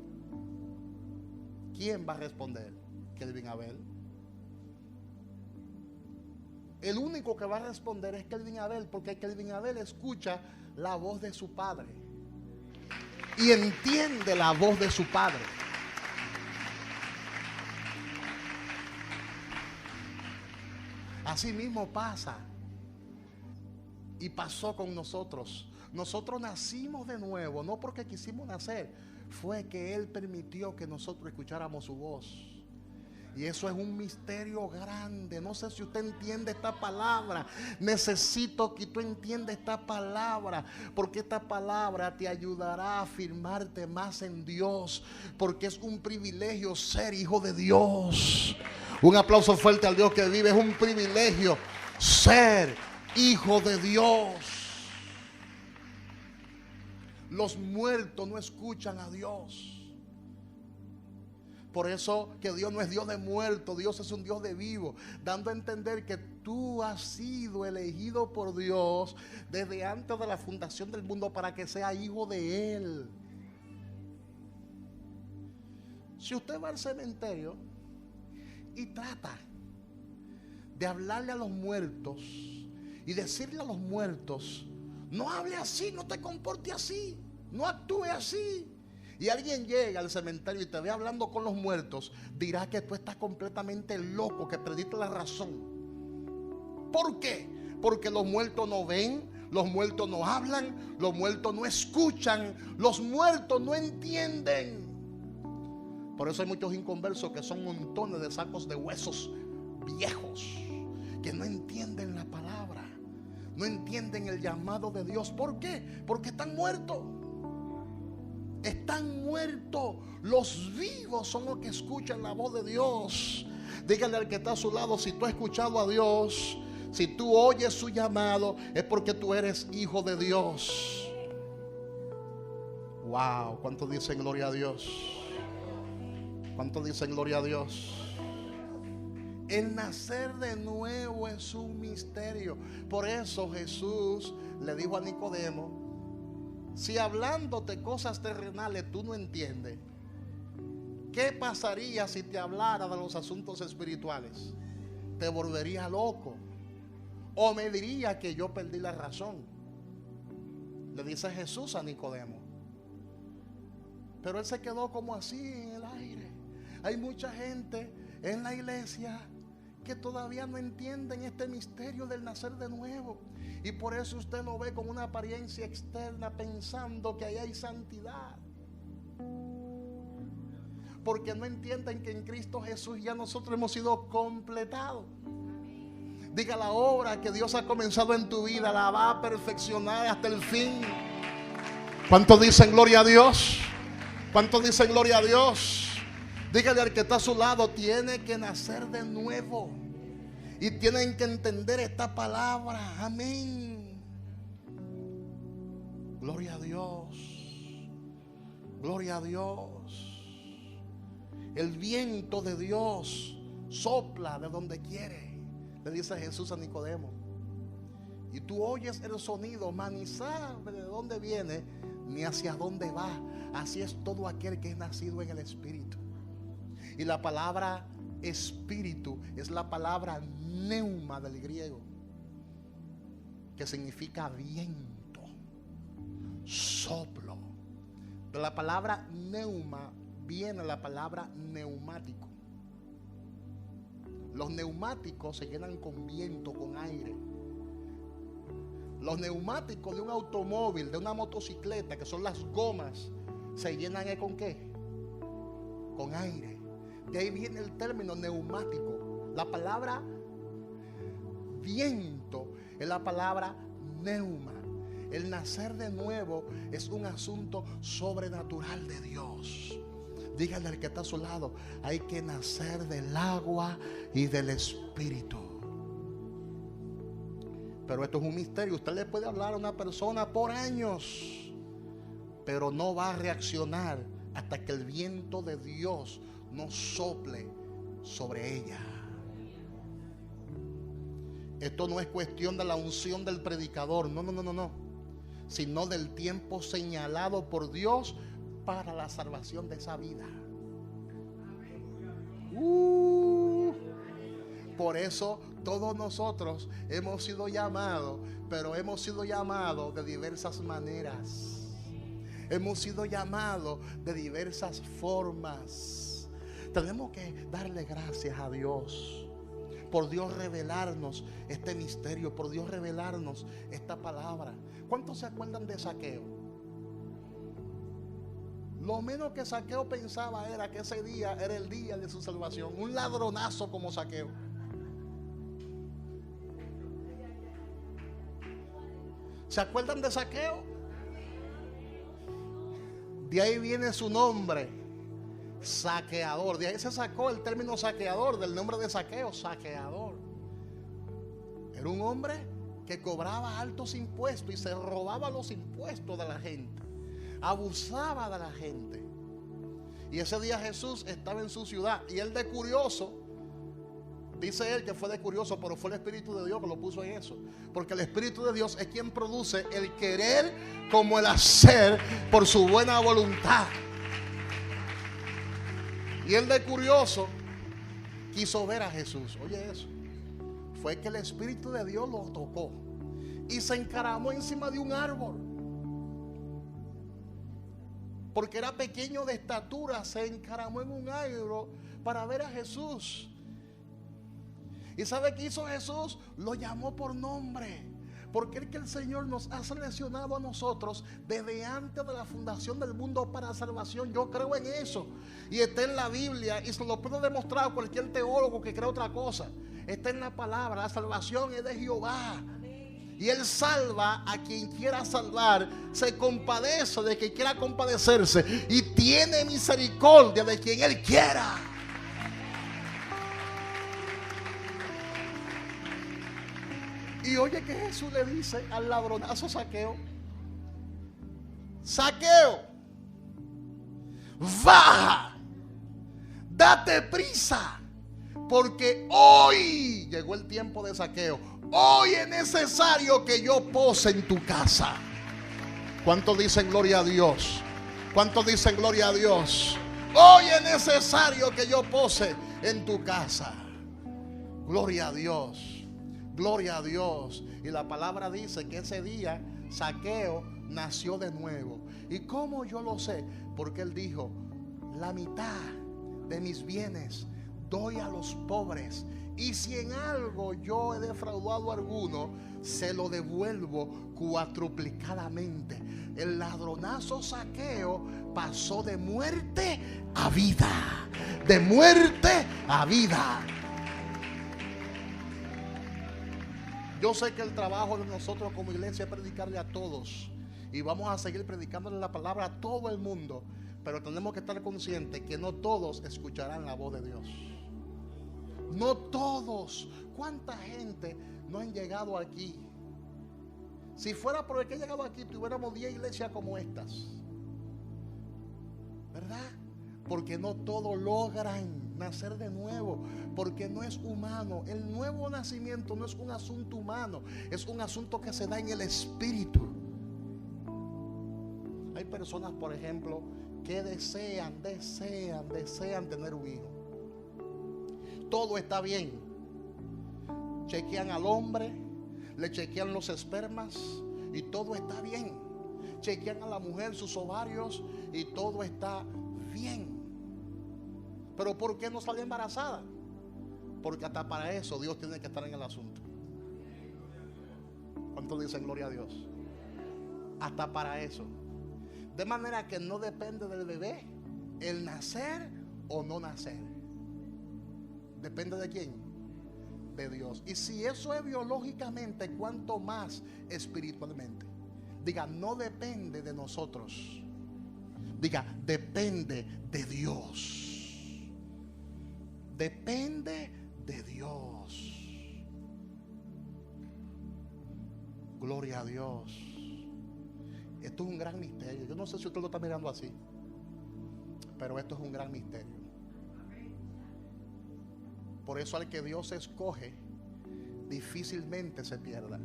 ¿Quién va a responder? Kelvin Abel. El único que va a responder es Kelvin Abel, porque Kelvin Abel escucha la voz de su padre y entiende la voz de su padre. Así mismo pasa y pasó con nosotros. Nosotros nacimos de nuevo, no porque quisimos nacer, fue que Él permitió que nosotros escucháramos su voz. Y eso es un misterio grande. No sé si usted entiende esta palabra. Necesito que tú entiendas esta palabra, porque esta palabra te ayudará a afirmarte más en Dios, porque es un privilegio ser hijo de Dios. Un aplauso fuerte al Dios que vive. Es un privilegio ser hijo de Dios. Los muertos no escuchan a Dios. Por eso que Dios no es Dios de muertos, Dios es un Dios de vivo, dando a entender que tú has sido elegido por Dios desde antes de la fundación del mundo para que sea hijo de Él. Si usted va al cementerio y trata de hablarle a los muertos y decirle a los muertos: no hable así, no te comporte así, no actúe así, y alguien llega al cementerio y te ve hablando con los muertos, dirá que tú estás completamente loco, que perdiste la razón. ¿Por qué? Porque los muertos no ven, los muertos no hablan, los muertos no escuchan, los muertos no entienden. Por eso hay muchos inconversos que son montones de sacos de huesos viejos, que no entienden la palabra, no entienden el llamado de Dios. ¿Por qué? Porque están muertos. Están muertos. Los vivos son los que escuchan la voz de Dios. Dígale al que está a su lado: si tú has escuchado a Dios, si tú oyes su llamado, es porque tú eres hijo de Dios. Wow, ¿cuántos dicen gloria a Dios? ¿Cuántos dicen gloria a Dios? El nacer de nuevo es un misterio. Por eso Jesús le dijo a Nicodemo: si hablándote cosas terrenales tú no entiendes, ¿qué pasaría si te hablara de los asuntos espirituales? Te volvería loco, o me diría que yo perdí la razón. Le dice Jesús a Nicodemo. Pero él se quedó como así en el aire. Hay mucha gente en la iglesia que todavía no entienden este misterio del nacer de nuevo, y por eso usted lo ve con una apariencia externa, pensando que ahí hay santidad, porque no entienden que en Cristo Jesús ya nosotros hemos sido completados. Diga: la obra que Dios ha comenzado en tu vida la va a perfeccionar hasta el fin. ¿Cuántos dicen gloria a Dios? ¿Cuántos dicen gloria a Dios? Dígale al que está a su lado: tiene que nacer de nuevo. Y tienen que entender esta palabra. Amén. Gloria a Dios. Gloria a Dios. El viento de Dios sopla de donde quiere, le dice Jesús a Nicodemo. Y tú oyes el sonido, mas ni sabes de dónde viene ni hacia dónde va. Así es todo aquel que es nacido en el Espíritu. Y la palabra espíritu es la palabra neuma del griego, que significa viento, soplo. De la palabra neuma viene la palabra neumático. Los neumáticos se llenan con viento, con aire. Los neumáticos de un automóvil, de una motocicleta, que son las gomas, se llenan ¿con qué? Con aire. De ahí viene el término neumático. La palabra viento es la palabra neuma. El nacer de nuevo es un asunto sobrenatural de Dios. Dígale al que está a su lado: hay que nacer del agua y del Espíritu. Pero esto es un misterio. Usted le puede hablar a una persona por años, pero no va a reaccionar hasta que el viento de Dios no sople sobre ella. Esto no es cuestión de la unción del predicador, no, sino del tiempo señalado por Dios para la salvación de esa vida. Por eso todos nosotros hemos sido llamados, pero hemos sido llamados de diversas maneras. Hemos sido llamados de diversas formas. Tenemos que darle gracias a Dios por Dios revelarnos este misterio, por Dios revelarnos esta palabra. ¿Cuántos se acuerdan de Zaqueo? Lo menos que Zaqueo pensaba era que ese día era el día de su salvación. Un ladronazo como Zaqueo. ¿Se acuerdan de Zaqueo? De ahí viene su nombre, saqueador. De ahí se sacó el término saqueador, del nombre de Zaqueo, saqueador. Era un hombre que cobraba altos impuestos y se robaba los impuestos de la gente, abusaba de la gente. Y ese día Jesús estaba en su ciudad y él, de curioso, dice él que fue de curioso, pero fue el Espíritu de Dios que lo puso en eso. Porque el Espíritu de Dios es quien produce el querer como el hacer por su buena voluntad. Y él, de curioso, quiso ver a Jesús. Oye eso. Fue que el Espíritu de Dios lo tocó y se encaramó encima de un árbol. Porque era pequeño de estatura, se encaramó en un árbol para ver a Jesús. ¿Y sabe qué hizo Jesús? Lo llamó por nombre. Porque es que el Señor nos ha seleccionado a nosotros desde antes de la fundación del mundo para salvación. Yo creo en eso. Y está en la Biblia y se lo puedo demostrar a cualquier teólogo que crea otra cosa. Está en la palabra. La salvación es de Jehová. Y Él salva a quien quiera salvar. Se compadece de quien quiera compadecerse. Y tiene misericordia de quien Él quiera. Y oye que Jesús le dice al ladronazo Zaqueo: Zaqueo, baja, date prisa, porque hoy llegó el tiempo de Zaqueo. Hoy es necesario que yo pose en tu casa. ¿Cuántos dicen gloria a Dios? ¿Cuántos dicen gloria a Dios? Hoy es necesario que yo pose en tu casa. Gloria a Dios. Gloria a Dios. Y la palabra dice que ese día Zaqueo nació de nuevo. ¿Y cómo yo lo sé? Porque él dijo: la mitad de mis bienes doy a los pobres, y si en algo yo he defraudado a alguno, se lo devuelvo cuatruplicadamente. El ladronazo Zaqueo pasó de muerte a vida. De muerte a vida. Yo sé que el trabajo de nosotros como iglesia es predicarle a todos. Y vamos a seguir predicándole la palabra a todo el mundo. Pero tenemos que estar conscientes que no todos escucharán la voz de Dios. No todos. ¿Cuánta gente no han llegado aquí? Si fuera por el que ha llegado aquí, tuviéramos 10 iglesias como estas. ¿Verdad? Porque no todos logran nacer de nuevo, porque no es humano. El nuevo nacimiento no es un asunto humano, es un asunto que se da en el espíritu. Hay personas, por ejemplo, que desean tener un hijo. Todo está bien. Chequean al hombre, le chequean los espermas y todo está bien. Chequean a la mujer sus ovarios y todo está bien. Pero ¿por qué no sale embarazada? Porque hasta para eso Dios tiene que estar en el asunto. ¿Cuántos dicen gloria a Dios? Hasta para eso. De manera que no depende del bebé el nacer o no nacer. ¿Depende de quién? De Dios. Y si eso es biológicamente, ¿cuánto más espiritualmente? Diga, no depende de nosotros. Diga, depende de Dios. Depende de Dios. Gloria a Dios. Esto es un gran misterio. Yo no sé si usted lo está mirando así, pero esto es un gran misterio. Por eso al que Dios escoge, difícilmente se pierda.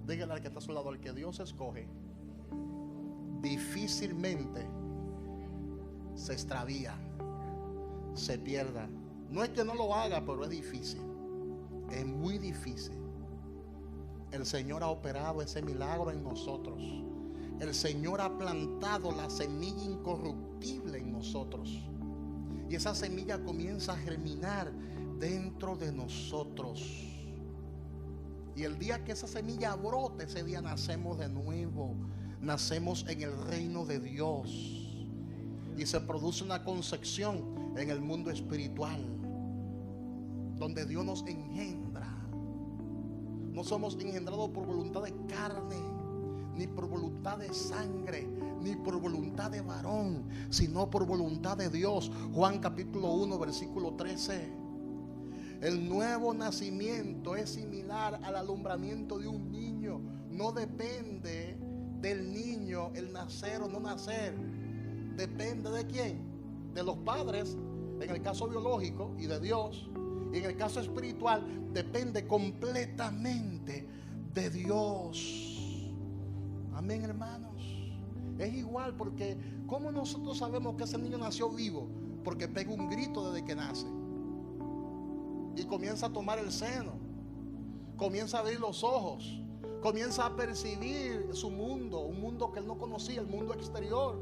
Dígale al que está a su lado: al que Dios escoge, difícilmente se extravía, se pierda. No es que no lo haga, pero es difícil. Es muy difícil. El Señor ha operado ese milagro en nosotros. El Señor ha plantado la semilla incorruptible en nosotros. Y esa semilla comienza a germinar dentro de nosotros. Y el día que esa semilla brote, ese día nacemos de nuevo. Nacemos en el reino de Dios. y se produce una concepción en el mundo espiritual, donde Dios nos engendra. No somos engendrados por voluntad de carne, ni por voluntad de sangre, ni por voluntad de varón, sino por voluntad de Dios. Juan capítulo 1 versículo 13. El nuevo nacimiento es similar al alumbramiento de un niño. No depende del niño el nacer o no nacer. Depende de quién, de los padres, en el caso biológico, y de Dios. Y en el caso espiritual depende completamente de Dios. Amén, hermanos. Es igual, porque ¿cómo nosotros sabemos que ese niño nació vivo? Porque pega un grito desde que nace y comienza a tomar el seno, comienza a abrir los ojos, comienza a percibir su mundo, un mundo que él no conocía, el mundo exterior,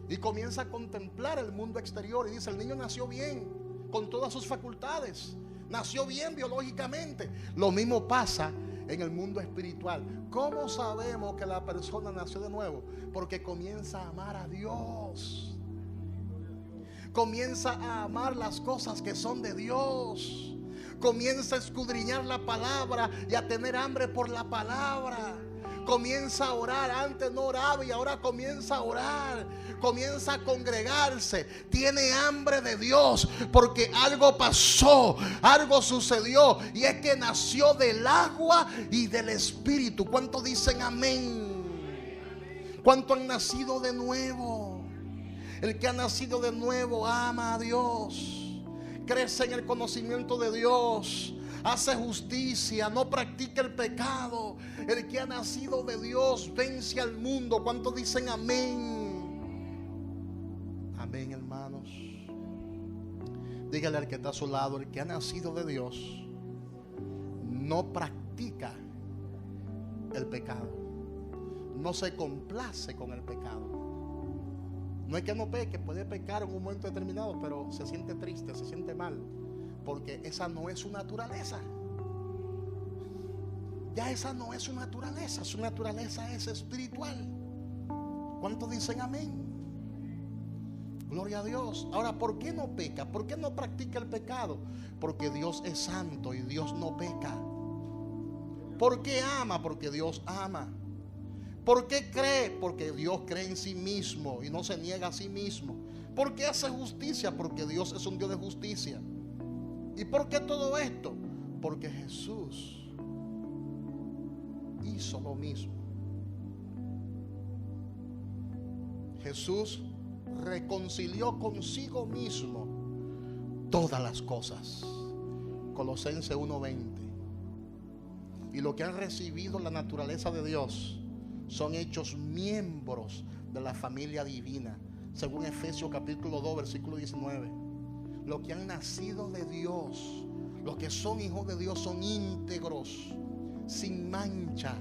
y comienza a contemplar el mundo exterior. Y dice: el niño nació bien, con todas sus facultades, nació bien biológicamente. Lo mismo pasa en el mundo espiritual. ¿Cómo sabemos que la persona nació de nuevo? Porque comienza a amar a Dios, comienza a amar las cosas que son de Dios, comienza a escudriñar la palabra y a tener hambre por la palabra. Comienza a orar. Antes no oraba y ahora comienza a orar. Comienza a congregarse. Tiene hambre de Dios porque algo pasó, algo sucedió, y es que nació del agua y del Espíritu. ¿Cuántos dicen amén? ¿Cuántos han nacido de nuevo? El que ha nacido de nuevo ama a Dios, crece en el conocimiento de Dios, hace justicia, no practica el pecado. El que ha nacido de Dios vence al mundo. ¿Cuántos dicen amén? Amén, hermanos. Dígale al que está a su lado: el que ha nacido de Dios no practica el pecado, no se complace con el pecado. No es que no peque, puede pecar en un momento determinado, pero se siente triste, se siente mal, porque esa no es su naturaleza. Ya esa no es su naturaleza es espiritual. ¿Cuántos dicen amén? Gloria a Dios. Ahora, ¿por qué no peca? ¿Por qué no practica el pecado? Porque Dios es santo y Dios no peca. ¿Por qué ama? Porque Dios ama. ¿Por qué cree? Porque Dios cree en sí mismo y no se niega a sí mismo. ¿Por qué hace justicia? Porque Dios es un Dios de justicia. ¿Y por qué todo esto? Porque Jesús hizo lo mismo. Jesús reconcilió consigo mismo todas las cosas. Colosenses 1:20. Y los que han recibido la naturaleza de Dios son hechos miembros de la familia divina, según Efesios capítulo 2 versículo 19. Los que han nacido de Dios, los que son hijos de Dios, son íntegros, sin mancha.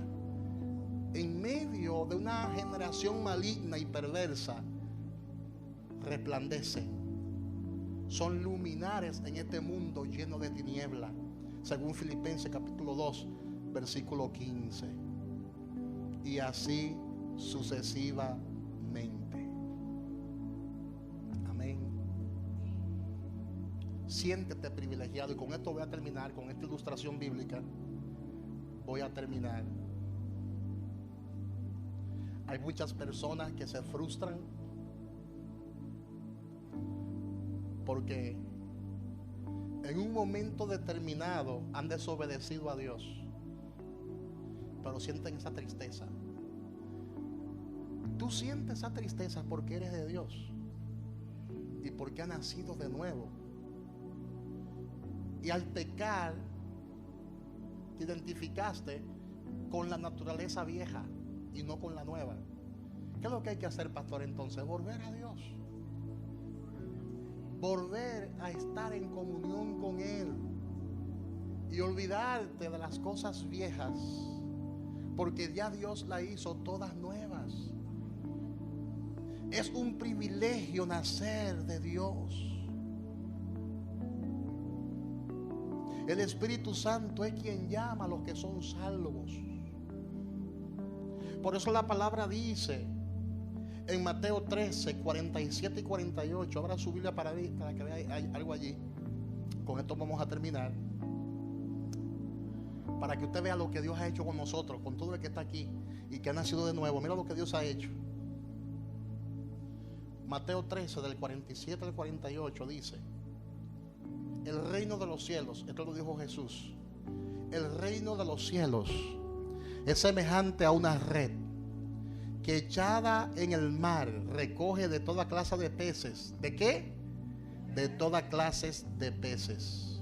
En medio de una generación maligna y perversa, resplandecen. Son luminares en este mundo lleno de tiniebla, según Filipenses capítulo 2 versículo 15. Y así sucesivamente. Amén. Siéntete privilegiado. Y con esto voy a terminar, con esta ilustración bíblica voy a terminar. Hay muchas personas que se frustran porque en un momento determinado han desobedecido a Dios, pero sienten esa tristeza. Tú sientes esa tristeza porque eres de Dios y porque has nacido de nuevo. Y al pecar te identificaste con la naturaleza vieja y no con la nueva. ¿Qué es lo que hay que hacer, pastor? Entonces, volver a Dios, volver a estar en comunión con Él y olvidarte de las cosas viejas, porque ya Dios la hizo todas nuevas. Es un privilegio nacer de Dios. El Espíritu Santo es quien llama a los que son salvos. Por eso la palabra dice En Mateo 13, 47 y 48. Abra su Biblia para que vea algo allí. Con esto vamos a terminar. Para que usted vea lo que Dios ha hecho con nosotros, con todo el que está aquí y que ha nacido de nuevo. Mira lo que Dios ha hecho. Mateo 13, del 47 al 48 dice: el reino de los cielos, esto lo dijo Jesús, el reino de los cielos es semejante a una red que echada en el mar recoge de toda clase de peces. ¿De qué? De todas clases de peces.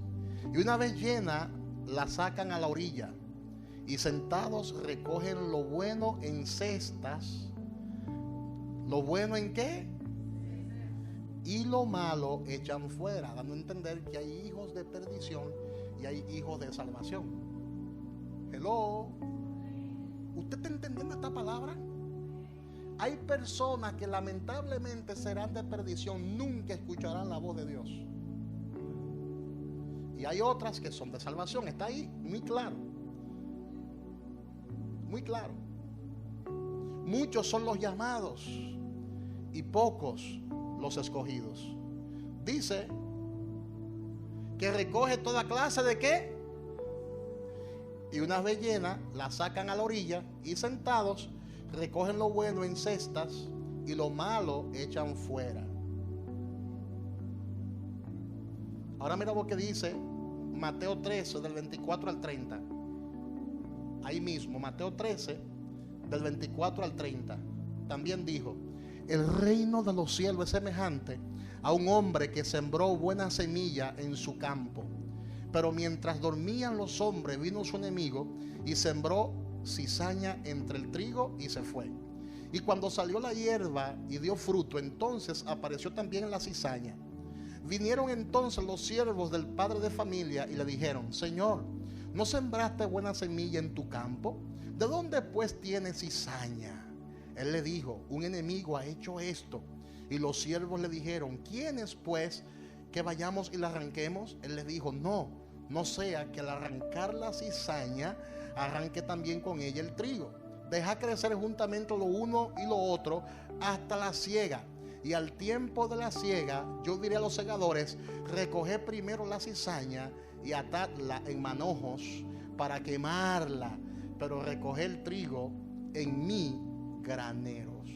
Y una vez llena, la sacan a la orilla y sentados recogen lo bueno en cestas. ¿Lo bueno en qué? Y lo malo echan fuera, dando a entender que hay hijos de perdición y hay hijos de salvación. Hello. ¿Usted está entendiendo esta palabra? Hay personas que lamentablemente serán de perdición, nunca escucharán la voz de Dios. Y hay otras que son de salvación. Está ahí, muy claro. Muy claro. Muchos son los llamados y pocos los escogidos. Dice que recoge toda clase de qué. Y una vez llena, la sacan a la orilla y sentados recogen lo bueno en cestas y lo malo echan fuera. Ahora mira lo que dice Mateo 13, del 24 al 30. Ahí mismo, Mateo 13, del 24 al 30. También dijo: el reino de los cielos es semejante a un hombre que sembró buena semilla en su campo. Pero mientras dormían los hombres, vino su enemigo y sembró cizaña entre el trigo y se fue. Y cuando salió la hierba y dio fruto, entonces apareció también la cizaña. Vinieron entonces los siervos del padre de familia y le dijeron: Señor, ¿no sembraste buena semilla en tu campo? ¿De dónde pues tienes cizaña? Él le dijo: un enemigo ha hecho esto. Y los siervos le dijeron: ¿quién es pues que vayamos y la arranquemos? Él les dijo: no sea que al arrancar la cizaña arranque también con ella el trigo. Deja crecer juntamente lo uno y lo otro hasta la siega. Y al tiempo de la siega, yo diré a los segadores: recoged primero la cizaña y atadla en manojos para quemarla, pero recoged el trigo en mi graneros.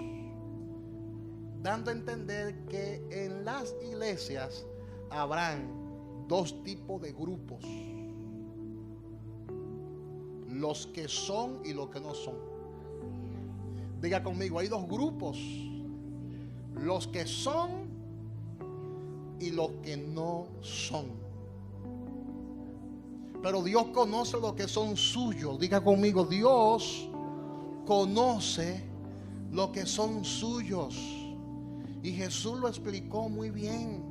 Dando a entender que en las iglesias habrán dos tipos de grupos: los que son y los que no son. Diga conmigo: hay dos grupos: los que son y los que no son. Pero Dios conoce los que son suyos. Diga conmigo: Dios conoce los que son suyos. Y Jesús lo explicó muy bien.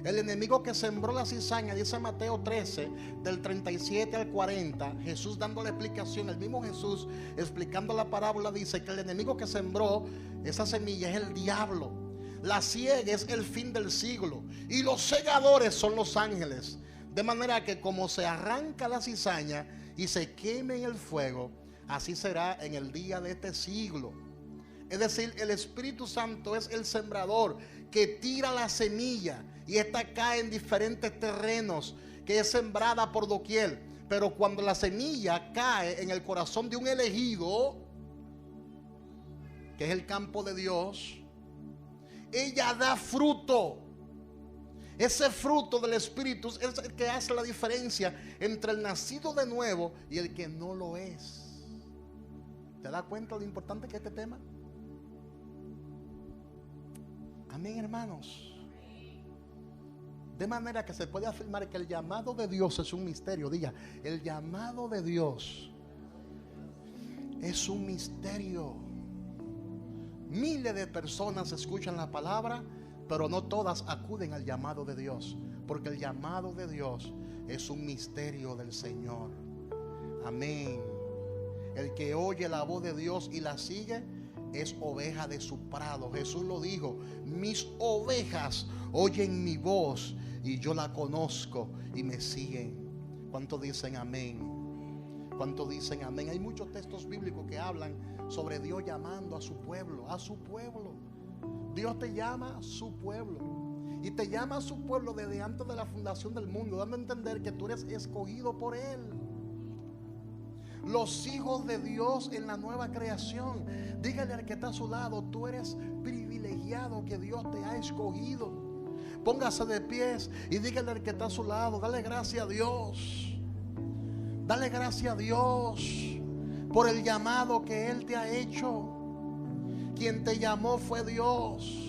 El enemigo que sembró la cizaña, dice Mateo 13, del 37 al 40, Jesús dando la explicación, el mismo Jesús explicando la parábola, dice que el enemigo que sembró esa semilla es el diablo. La siega es el fin del siglo y los segadores son los ángeles. De manera que como se arranca la cizaña y se queme en el fuego, así será en el día de este siglo. Es decir, el Espíritu Santo es el sembrador que tira la semilla y esta cae en diferentes terrenos, que es sembrada por doquier. Pero cuando la semilla cae en el corazón de un elegido, que es el campo de Dios, ella da fruto. Ese fruto del Espíritu es el que hace la diferencia entre el nacido de nuevo y el que no lo es. ¿Te das cuenta de lo importante que es este tema? Amén, hermanos. De manera que se puede afirmar que el llamado de Dios es un misterio. Diga: el llamado de Dios es un misterio. Miles de personas escuchan la palabra, pero no todas acuden al llamado de Dios, porque el llamado de Dios es un misterio del Señor. Amén. El que oye la voz de Dios y la sigue es oveja de su prado. Jesús lo dijo: mis ovejas oyen mi voz y yo la conozco y me siguen. ¿Cuántos dicen amén? ¿Cuántos dicen amén? Hay muchos textos bíblicos que hablan sobre Dios llamando a su pueblo, a su pueblo. Dios te llama a su pueblo. Y te llama a su pueblo desde antes de la fundación del mundo, dando a entender que tú eres escogido por Él. Los hijos de Dios en la nueva creación. Dígale al que está a su lado: tú eres privilegiado, que Dios te ha escogido. Póngase de pies y dígale al que está a su lado: dale gracias a Dios. Dale gracias a Dios por el llamado que Él te ha hecho. Quien te llamó fue Dios.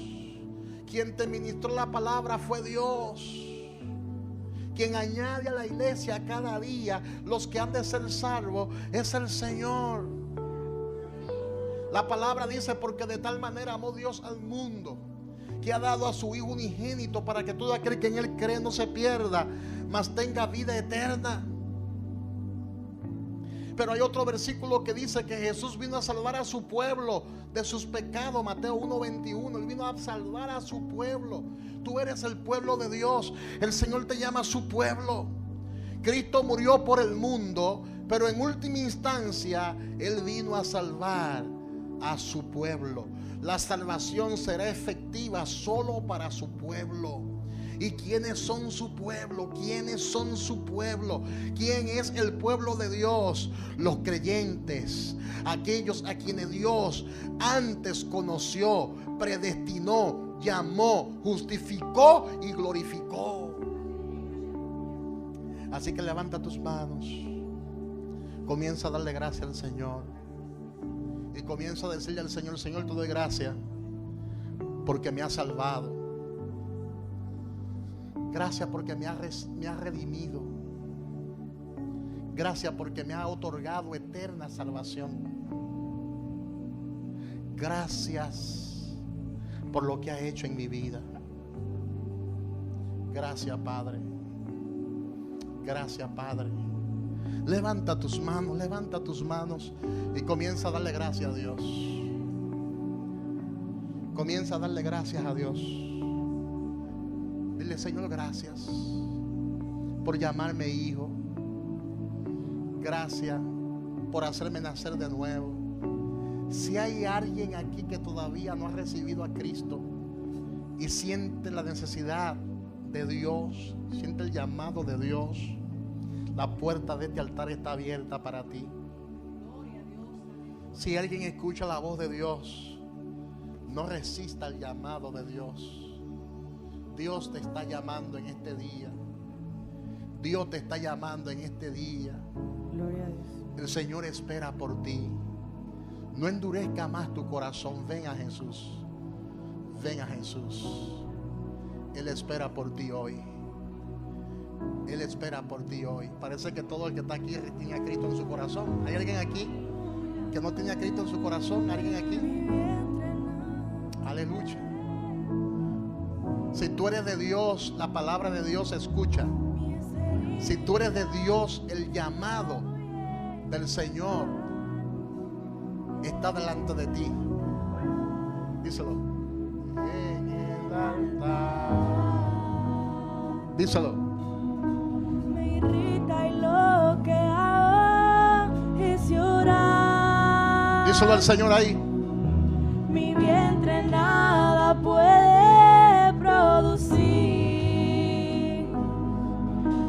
Quien te ministró la palabra fue Dios. Quien añade a la iglesia cada día los que han de ser salvos es el Señor. La palabra dice: porque de tal manera amó Dios al mundo, que ha dado a su Hijo unigénito, para que todo aquel que en Él cree no se pierda, mas tenga vida eterna. Pero hay otro versículo que dice que Jesús vino a salvar a su pueblo de sus pecados. Mateo 1:21. Él vino a salvar a su pueblo. Tú eres el pueblo de Dios. El Señor te llama a su pueblo. Cristo murió por el mundo, pero en última instancia Él vino a salvar a su pueblo. La salvación será efectiva solo para su pueblo. ¿Y quiénes son su pueblo? ¿Quiénes son su pueblo? ¿Quién es el pueblo de Dios? Los creyentes, aquellos a quienes Dios antes conoció, predestinó, llamó, justificó y glorificó. Así que levanta tus manos, comienza a darle gracias al Señor y comienza a decirle al Señor: Señor, te doy gracias porque me has salvado. Gracias porque me ha redimido. Gracias porque me ha otorgado eterna salvación. Gracias por lo que ha hecho en mi vida. Gracias, Padre. Gracias, Padre. Levanta tus manos y comienza a darle gracias a Dios. Comienza a darle gracias a Dios. Dile: Señor, gracias por llamarme hijo. Gracias por hacerme nacer de nuevo. Si hay alguien aquí que todavía no ha recibido a Cristo y siente la necesidad de Dios, siente el llamado de Dios, la puerta de este altar está abierta para ti. Si alguien escucha la voz de Dios, no resista el llamado de Dios. Dios te está llamando en este día. Dios te está llamando en este día. Gloria a Dios. El Señor espera por ti. No endurezca más tu corazón. Ven a Jesús. Ven a Jesús. Él espera por ti hoy. Él espera por ti hoy. Parece que todo el que está aquí tiene a Cristo en su corazón. ¿Hay alguien aquí que no tiene a Cristo en su corazón? ¿Alguien aquí? Aleluya. Si tú eres de Dios, la palabra de Dios se escucha. Si tú eres de Dios, el llamado del Señor está delante de ti. Díselo. En el altar. Díselo. Me irrita y lo que hago es llorar. Díselo al Señor ahí. Mi vientre nada puede producir,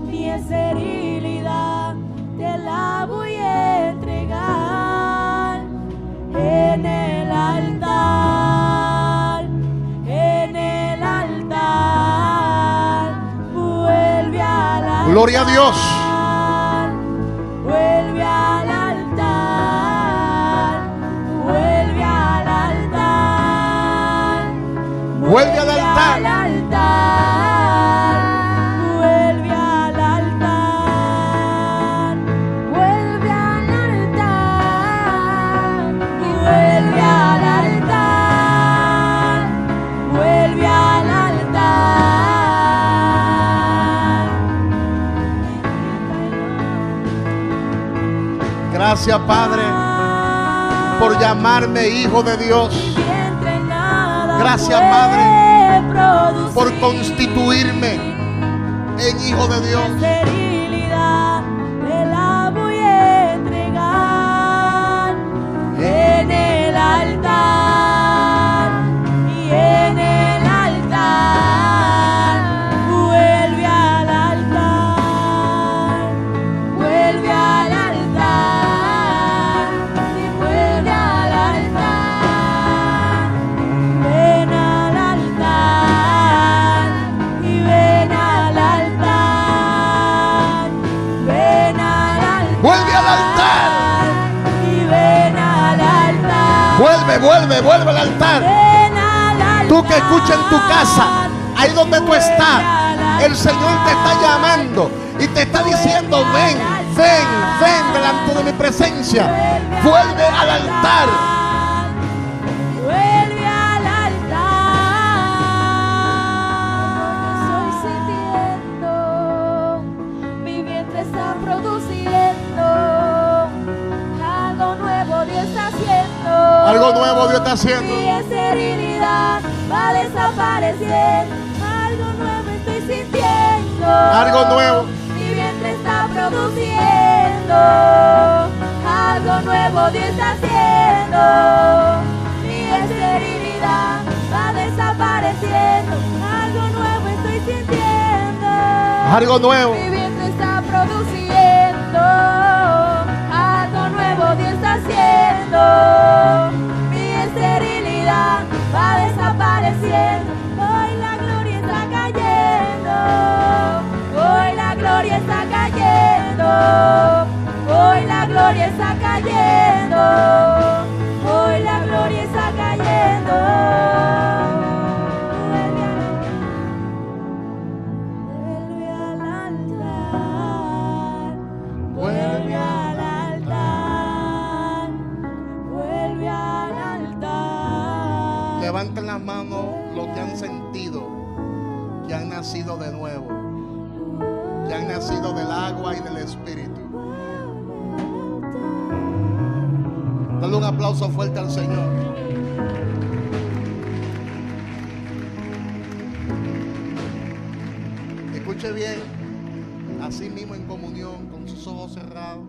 mi esterilidad te la voy a entregar en el altar, en el altar. Vuelve al altar. Gloria a Dios. Vuelve al altar, vuelve al altar. Vuelve al altar. Vuelve al altar, vuelve al altar, vuelve al altar, vuelve al altar. Gracias, Padre, por llamarme hijo de Dios. Gracias, Madre, por constituirme en hijo de Dios. La esterilidad te la voy a entregar en Vuelve al altar. Ven al altar. Tú que escuchas en tu casa, ahí donde tú estás, el Señor te está llamando y te está diciendo: ven delante de mi presencia. Vuelve al altar. Vuelve al altar. Estoy sintiendo, mi vientre está produciendo. Algo nuevo Dios está haciendo. Algo nuevo Dios está haciendo. Mi esterilidad va desapareciendo. Algo nuevo estoy sintiendo. Algo nuevo. Mi vientre está produciendo. Algo nuevo Dios está haciendo. Mi esterilidad va desapareciendo. Algo nuevo estoy sintiendo. Algo nuevo. Mi vientre está produciendo. Algo nuevo Dios está haciendo. Mi esterilidad va desapareciendo. Hoy la gloria está cayendo. Hoy la gloria está cayendo. Hoy la gloria está cayendo. Hoy la gloria está cayendo. Vuelve al altar. Vuelve al altar. Vuelve al altar. Levanten las manos los que han sentido que han nacido de nuevo, que han nacido del agua y del Espíritu. Dale un aplauso fuerte al Señor. Escuche bien, así mismo en comunión, con sus ojos cerrados.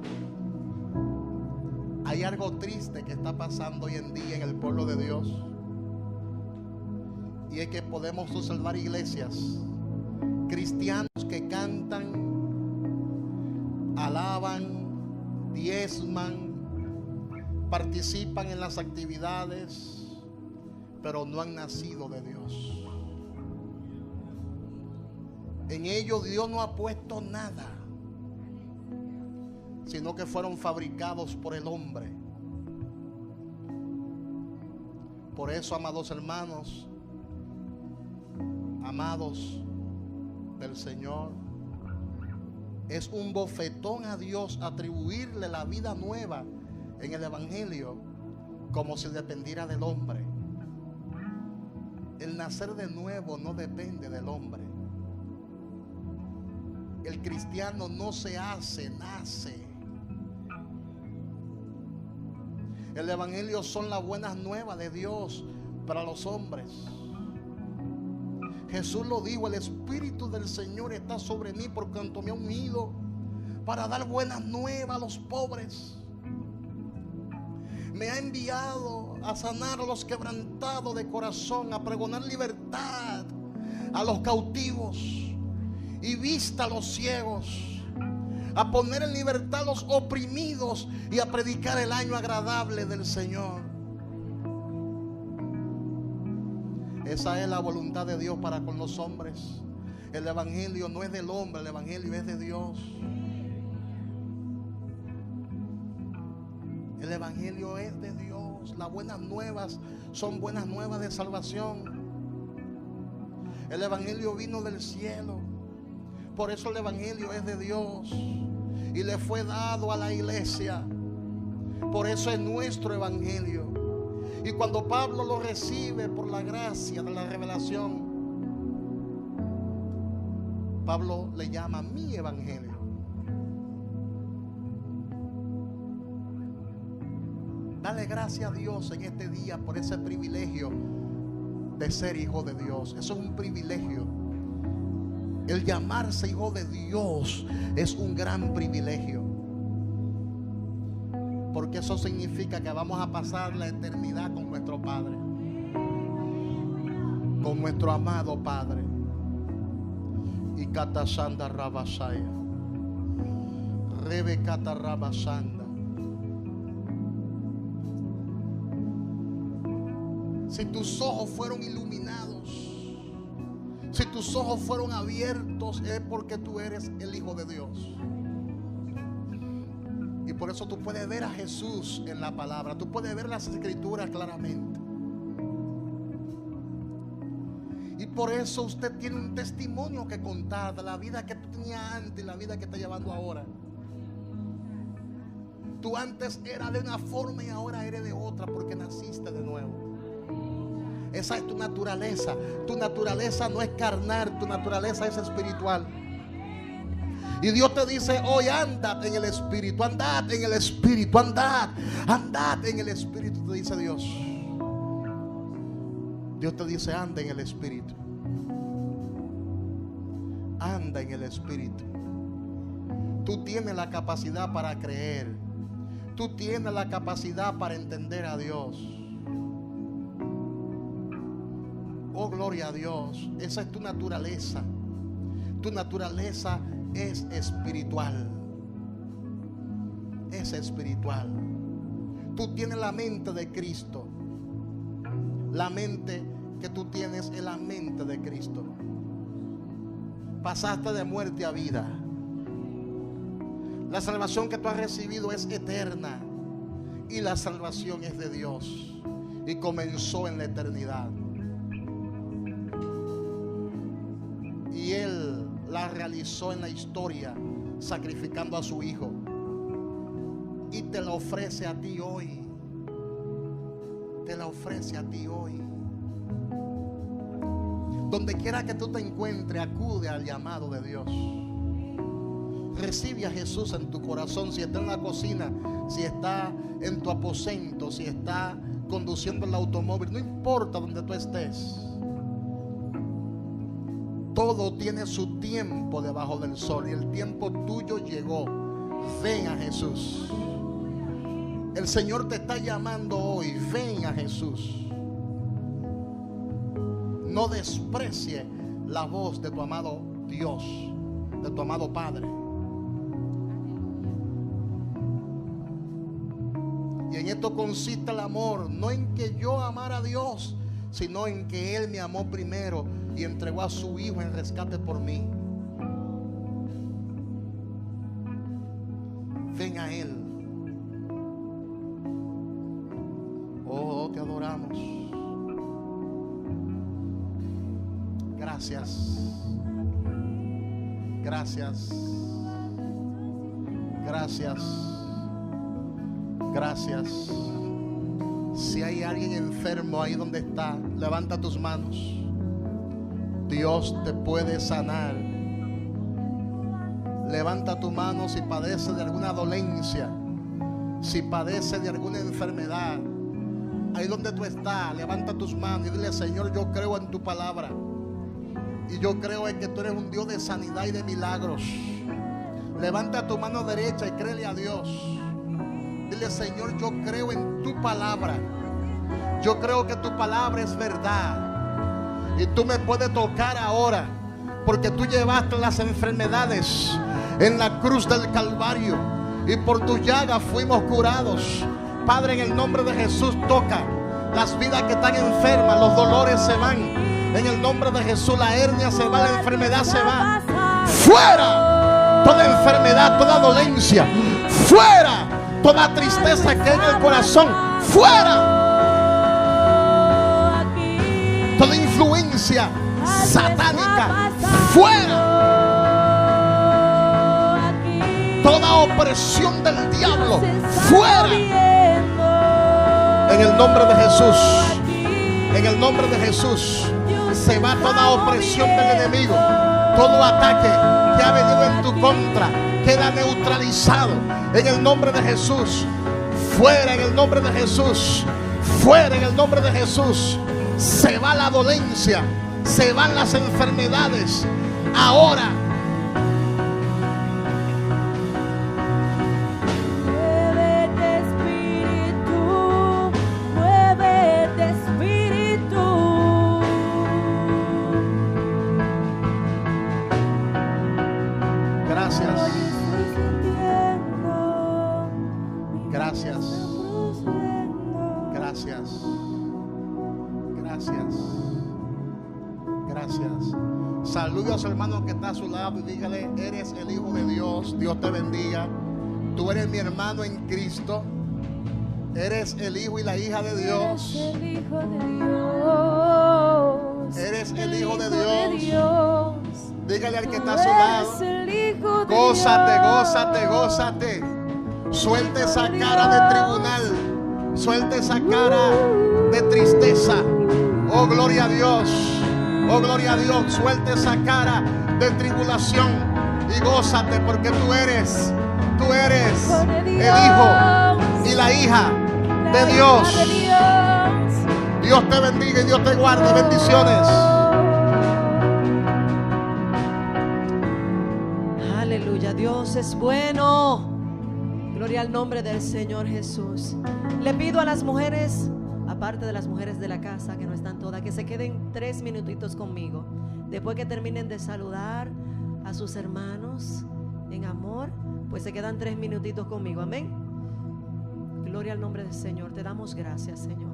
Hay algo triste que está pasando hoy en día en el pueblo de Dios. Y es que podemos observar iglesias, cristianos que cantan, alaban, diezman, participan en las actividades, pero no han nacido de Dios. En ellos Dios no ha puesto nada, sino que fueron fabricados por el hombre. Por eso, amados hermanos, amados del Señor, es un bofetón a Dios atribuirle la vida nueva en el Evangelio como si dependiera del hombre. El nacer de nuevo no depende del hombre. El cristiano no se hace, nace. El Evangelio son las buenas nuevas de Dios para los hombres. Jesús lo dijo: el Espíritu del Señor está sobre mí por cuanto me ha ungido para dar buenas nuevas a los pobres. Me ha enviado a sanar a los quebrantados de corazón, a pregonar libertad a los cautivos y vista a los ciegos, a poner en libertad a los oprimidos y a predicar el año agradable del Señor. Esa es la voluntad de Dios para con los hombres. El Evangelio no es del hombre, el Evangelio es de Dios. El Evangelio es de Dios. Las buenas nuevas son buenas nuevas de salvación. El Evangelio vino del cielo. Por eso el Evangelio es de Dios y le fue dado a la iglesia. Por eso es nuestro Evangelio. Y cuando Pablo lo recibe por la gracia de la revelación, Pablo le llama mi Evangelio. Dale gracias a Dios en este día por ese privilegio de ser hijo de Dios. Eso es un privilegio. El llamarse hijo de Dios es un gran privilegio, porque eso significa que vamos a pasar la eternidad con nuestro Padre, con nuestro amado Padre. Y Katasanda Rabasaya, Rebe Katarabasanda. Si tus ojos fueron iluminados, si tus ojos fueron abiertos, es porque tú eres el Hijo de Dios. Y por eso tú puedes ver a Jesús en la palabra. Tú puedes ver las escrituras claramente. Y por eso usted tiene un testimonio que contar de la vida que tú tenías antes y la vida que está llevando ahora. Tú antes eras de una forma y ahora eres de otra porque naciste de nuevo. Esa es tu naturaleza. Tu naturaleza no es carnal, tu naturaleza es espiritual. Y Dios te dice hoy: andad en el Espíritu, andad en el Espíritu, andad en el Espíritu, te dice Dios. Dios te dice: anda en el Espíritu. Anda en el Espíritu. Tú tienes la capacidad para creer. Tú tienes la capacidad para entender a Dios. Oh, gloria a Dios. Esa es tu naturaleza. Tu naturaleza es espiritual. Es espiritual. Tú tienes la mente de Cristo. La mente que tú tienes es la mente de Cristo. Pasaste de muerte a vida. La salvación que tú has recibido es eterna. Y la salvación es de Dios. Y comenzó en la eternidad. Y Él la realizó en la historia, sacrificando a su Hijo. Y te la ofrece a ti hoy. Te la ofrece a ti hoy. Donde quiera que tú te encuentres, acude al llamado de Dios. Recibe a Jesús en tu corazón. Si está en la cocina, si está en tu aposento, si está conduciendo el automóvil, no importa donde tú estés. Todo tiene su tiempo debajo del sol y el tiempo tuyo llegó. Ven a Jesús. El Señor te está llamando hoy. Ven a Jesús. No desprecie la voz de tu amado Dios, de tu amado Padre. Y en esto consiste el amor, no en que yo amara a Dios, sino en que Él me amó primero y entregó a su Hijo en rescate por mí. Ven a Él. Oh, te adoramos. Gracias. Gracias. Gracias. Gracias. Si hay alguien enfermo ahí donde está, levanta tus manos. Dios te puede sanar. Levanta tu mano si padece de alguna dolencia, si padece de alguna enfermedad. Ahí donde tú estás, levanta tus manos y dile: Señor, yo creo en tu palabra. Y yo creo en que tú eres un Dios de sanidad y de milagros. Levanta tu mano derecha y créele a Dios. Dile: Señor, yo creo en tu palabra. Yo creo que tu palabra es verdad. Y tú me puedes tocar ahora, porque tú llevaste las enfermedades en la cruz del Calvario. Y por tu llaga fuimos curados. Padre, en el nombre de Jesús, toca las vidas que están enfermas. Los dolores se van. En el nombre de Jesús, la hernia se va, la enfermedad se va. ¡Fuera! Toda enfermedad, toda dolencia. ¡Fuera! Toda tristeza que hay en el corazón. ¡Fuera! Toda influencia satánica. ¡Fuera! Toda opresión del diablo. ¡Fuera! En el nombre de Jesús. En el nombre de Jesús. Se va toda opresión del enemigo. Todo ataque que ha venido en tu contra queda neutralizado en el nombre de Jesús. Fuera en el nombre de Jesús. Fuera en el nombre de Jesús. Se va la dolencia, se van las enfermedades. Ahora muévete, Espíritu, muévete, Espíritu. gracias. Gracias. Gracias. Gracias. Gracias. Saludos a su hermano que está a su lado y dígale: eres el Hijo de Dios. Dios te bendiga. Tú eres mi hermano en Cristo. Eres el hijo y la hija de Dios. Eres el hijo de Dios. Eres el hijo de Dios. Dígale al que está a Tú su lado. eres el hijo de Gózate, Dios. gózate, gózate. Suelte esa cara de tribunal. Suelte esa cara de tristeza. Oh, gloria a Dios. Oh, gloria a Dios. Suelte esa cara de tribulación y gózate porque tú eres el hijo y la hija de Dios. Dios te bendiga y Dios te guarde. Bendiciones. Aleluya, Dios es bueno. Gloria al nombre del Señor Jesús. Le pido a las mujeres, aparte de las mujeres de la casa que no están todas, que se queden 3 minutitos conmigo. Después que terminen de saludar a sus hermanos en amor, pues se quedan 3 minutitos conmigo. Amén. Gloria al nombre del Señor. Te damos gracias, Señor.